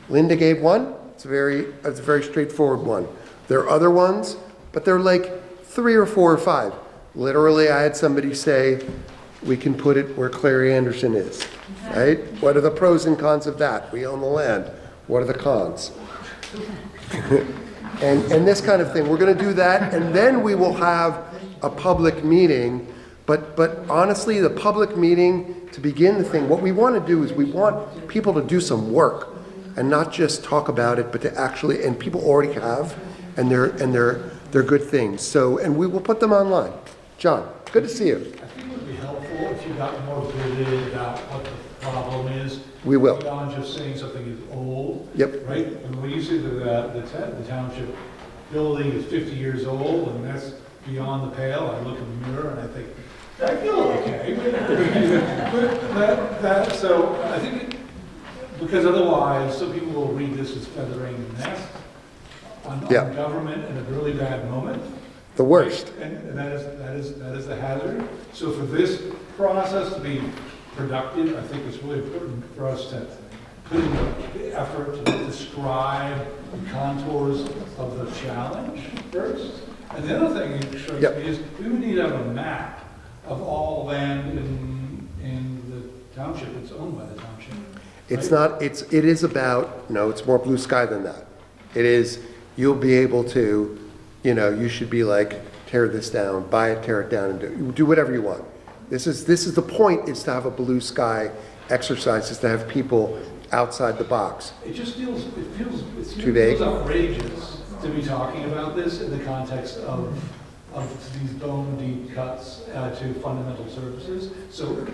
Linda gave one. It's a very straightforward one. There are other ones, but they're like 3 or 4 or 5. Literally, I had somebody say, we can put it where Clary Anderson is, right? What are the pros and cons of that? We own the land. What are the cons? and this kind of thing. We're going to do that, and then we will have a public meeting. But honestly, the public meeting, to begin the thing, what we want to do is we want people to do some work and not just talk about it, but to actually, and people already have, and they're good things. So, and we will put them online. John, good to see you. I think it would be helpful if you got more vivid about what the problem is. We will. Beyond just saying something is old. Yep. Right? And when you say that the township building is 50 years old, and that's beyond the pale, I look in the mirror and I think, I feel okay. So I think, because otherwise, some people will read this as feathering the nest on government in a really bad moment. The worst. And that is the hazard. So for this process to be productive, I think it's really important for us to put in the effort to describe the contours of the challenge first. And the other thing it strikes me is we would need to have a map of all land in the township that's owned by the township. It's not, it is about, no, it's more blue sky than that. It is, you'll be able to, you should be like, tear this down, buy it, tear it down, and do whatever you want. This is the point, is to have a blue sky exercise, is to have people outside the box. It just feels, Too vague? outrageous to be talking about this in the context of these bone deep cuts to fundamental services. So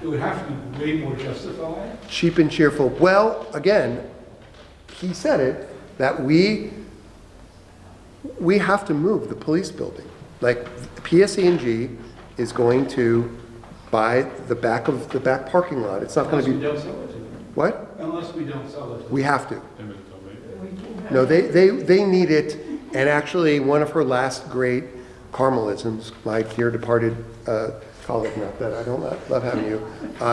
it would have to be way more justified. Cheap and cheerful. Well, again, he said it, that we have to move the police building. Like, PSE&G is going to buy the back parking lot. It's not going to be. Unless we don't sell it to them. What? Unless we don't sell it to them. We have to. No, they need it. And actually, one of her last great Carmelisms, my dear departed colleague, not that I don't love having you,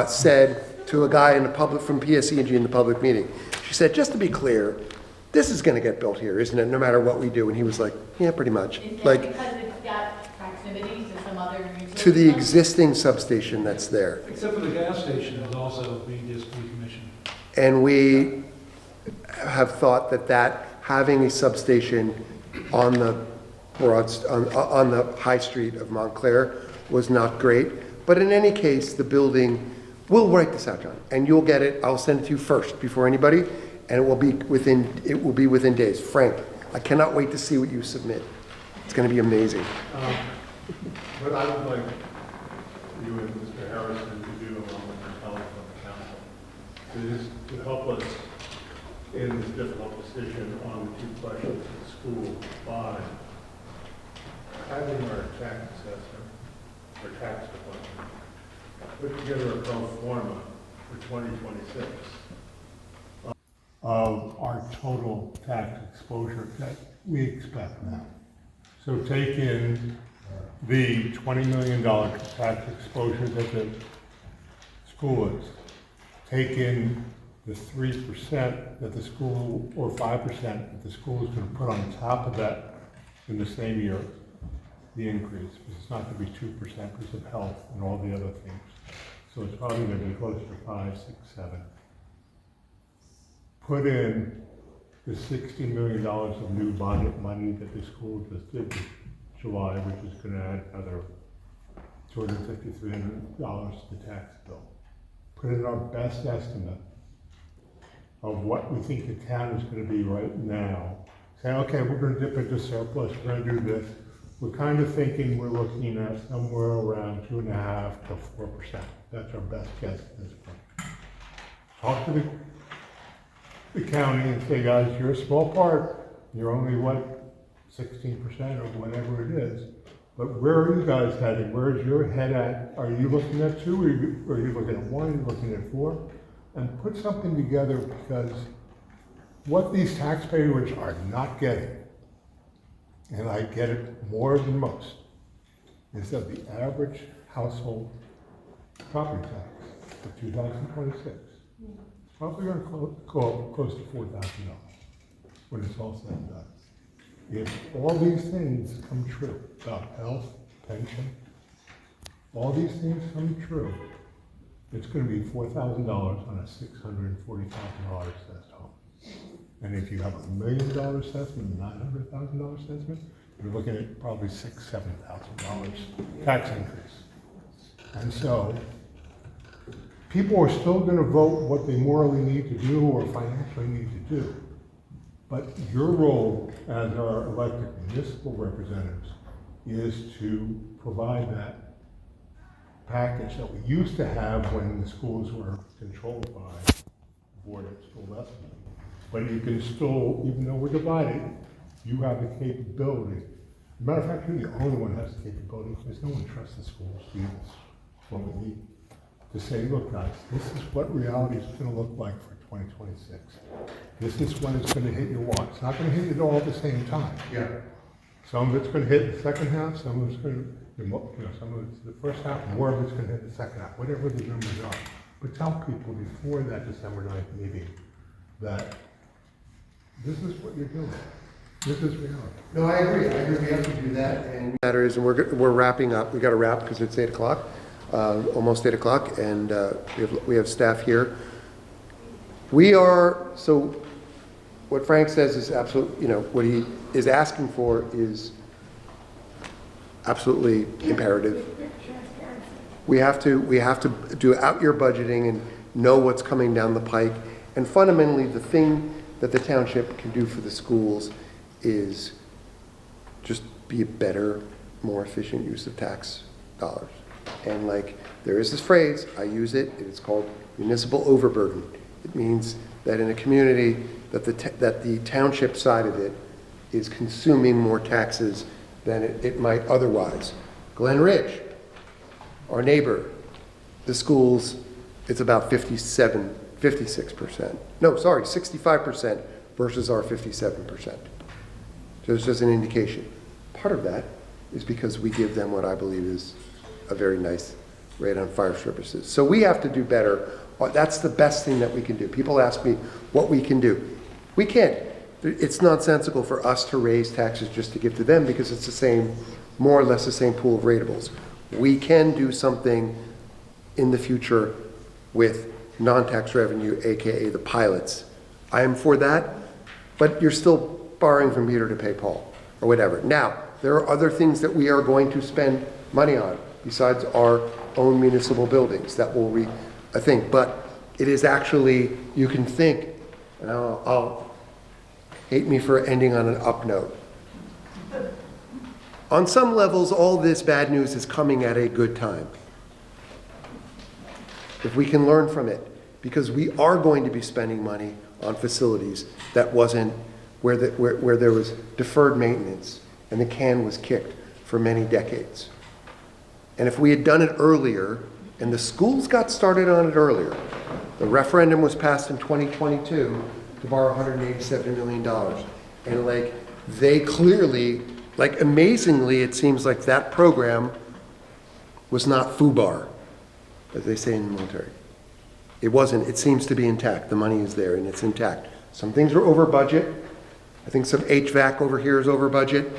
said to a guy in the public from PSE&G in the public meeting, she said, just to be clear, this is gonna get built here, isn't it, no matter what we do? And he was like, yeah, pretty much. Is that Like, because it's got proximity to some other utility? to the existing substation that's there. Except for the gas station is also being just decommissioned. And we have thought that having a substation on the on the high street of Montclair was not great. But in any case, the building, we'll write this out, John, and you'll get it. I'll send it to you first before anybody, and it will be within days. Frank, I cannot wait to see what you submit. It's going to be amazing. What I would like you and Mr. Harrison to do, along with your colleagues on the council, is to help us in this difficult decision on the two questions of the school by having our tax assessor, or tax department, put together a pro forma for 2026 of our total tax exposure that we expect now. So take in the $20 million tax exposure that the school is. Take in the 3% that the school, or 5% that the school is going to put on top of that in the same year, the increase, because it's not going to be 2% because of health and all the other things. So it's probably going to be closer to 5, 6, 7. Put in the $60 million of new bond money that the school just did in July, which is going to add another $250, $300 to the tax bill. Put in our best estimate of what we think the town is going to be right now. Say, okay, we're going to dip into surplus, we're going to do this. We're kind of thinking we're looking at somewhere around 2.5% to 4%. That's our best guess at this point. Talk to the county and say, guys, you're a small part. You're only, what, 16% or whatever it is. But where are you guys heading? Where's your head at? Are you looking at 2? Are you looking at 1? Are you looking at 4? And put something together, because what these taxpayers are not getting, and I get it more than most, is that the average household property tax for 2026 is probably going to go close to $4,000 when it's all said and done. If all these things come true about health, pension, all these things come true, it's going to be $4,000 on a $640,000 assessed home. And if you have $1 million assessment, $900,000 assessment, you're looking at probably $6,000, $7,000 tax increase. And so people are still going to vote what they morally need to do or financially need to do. But your role as our elected municipal representatives is to provide that package that we used to have when the schools were controlled by the Board of School Lessons. But you can still, even though we're divided, you have the capability. Matter of fact, you're the only one that has the capability, because no one trusts the schools to do this. What we need to say, look guys, this is what reality is going to look like for 2026. This is when it's going to hit your wall. It's not going to hit it all at the same time. Yeah. Some of it's going to hit the second half, some of it's going to, some of it's the first half, more of it's going to hit the second half, whatever the numbers are. But tell people before that December 9th meeting that this is what you're doing. This is reality. No, I agree. We have to do that. And matters, and we're wrapping up. We got to wrap because it's 8 o'clock, almost 8 o'clock, and we have staff here. So what Frank says is absolutely, what he is asking for is absolutely imperative. We have to do out-year budgeting and know what's coming down the pike. And fundamentally, the thing that the township can do for the schools is just be a better, more efficient use of tax dollars. And there is this phrase, I use it, it's called municipal overburden. It means that in a community that the township side of it is consuming more taxes than it might otherwise. Glen Ridge, our neighbor, the schools, it's about 65% versus our 57%. Just as an indication. Part of that is because we give them what I believe is a very nice rate on fire services. So we have to do better. That's the best thing that we can do. People ask me what we can do. We can't it's nonsensical for us to raise taxes just to give to them because it's the same, more or less the same pool of ratables. We can do something in the future with non-tax revenue, AKA the pilots. I am for that, but you're still borrowing from Peter to pay Paul, or whatever. Now, there are other things that we are going to spend money on besides our own municipal buildings that will I think, but it is actually, you can think, and I'll hate me for ending on an up note. On some levels, all this bad news is coming at a good time. If we can learn from it, because we are going to be spending money on facilities that wasn't, where there was deferred maintenance and the can was kicked for many decades. And if we had done it earlier, and the schools got started on it earlier, the referendum was passed in 2022 to borrow $187 million. And like, they clearly, like amazingly, it seems like that program was not FUBAR, as they say in the military. It wasn't, it seems to be intact. The money is there and it's intact. Some things are over budget. I think some HVAC over here is over budget,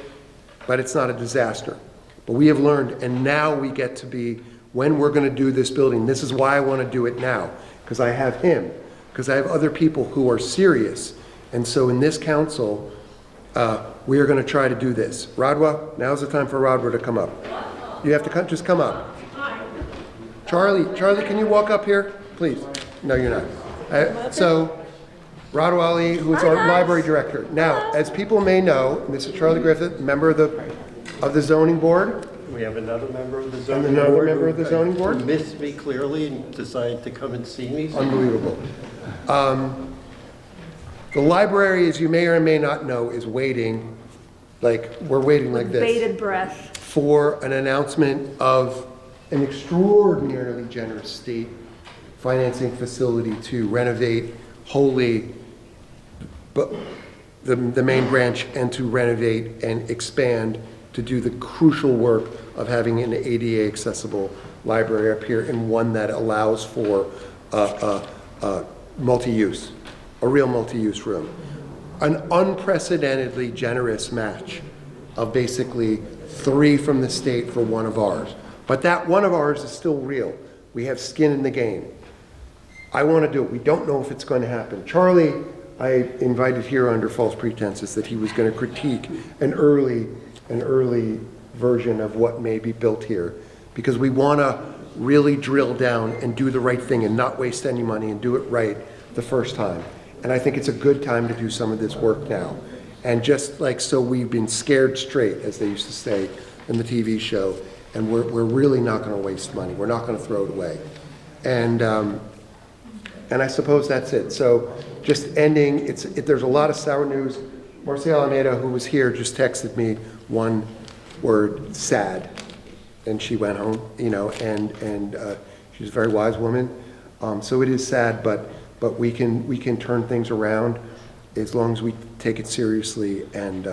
but it's not a disaster. But we have learned, and now we get to be, when we're going to do this building, this is why I want to do it now, because I have him, because I have other people who are serious. And so in this council, we are going to try to do this. Rodwa, now's the time for Rodwa to come up. You have to just come up. Charlie, can you walk up here, please? No, you're not. So, Rodwa Ali, who is our library director. Now, as people may know, this is Charlie Griffith, member of the zoning board. We have another member of the And zoning board. another member of the zoning board. Who missed me clearly and decided to come and see me. Unbelievable. The library, as you may or may not know, is waiting, like, we're waiting like this. Bated breath. For an announcement of an extraordinarily generous state financing facility to renovate wholly the main branch and to renovate and expand to do the crucial work of having an ADA accessible library up here, and one that allows for multi-use, a real multi-use room. An unprecedentedly generous match of basically 3 from the state for one of ours. But that one of ours is still real. We have skin in the game. I want to do it. We don't know if it's going to happen. Charlie, I invited here under false pretenses that he was going to critique an early version of what may be built here, because we want to really drill down and do the right thing and not waste any money and do it right the first time. And I think it's a good time to do some of this work now. And just like, so we've been scared straight, as they used to say in the TV show, and we're really not going to waste money. We're not going to throw it away. And I suppose that's it. So just ending, there's a lot of sour news. Marcia Almeida, who was here, just texted me one word, sad. And she went home, and she's a very wise woman. So it is sad, but we can turn things around as long as we take it seriously and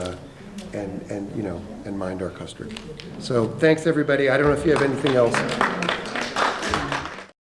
mind our custard. So thanks, everybody. I don't know if you have anything else.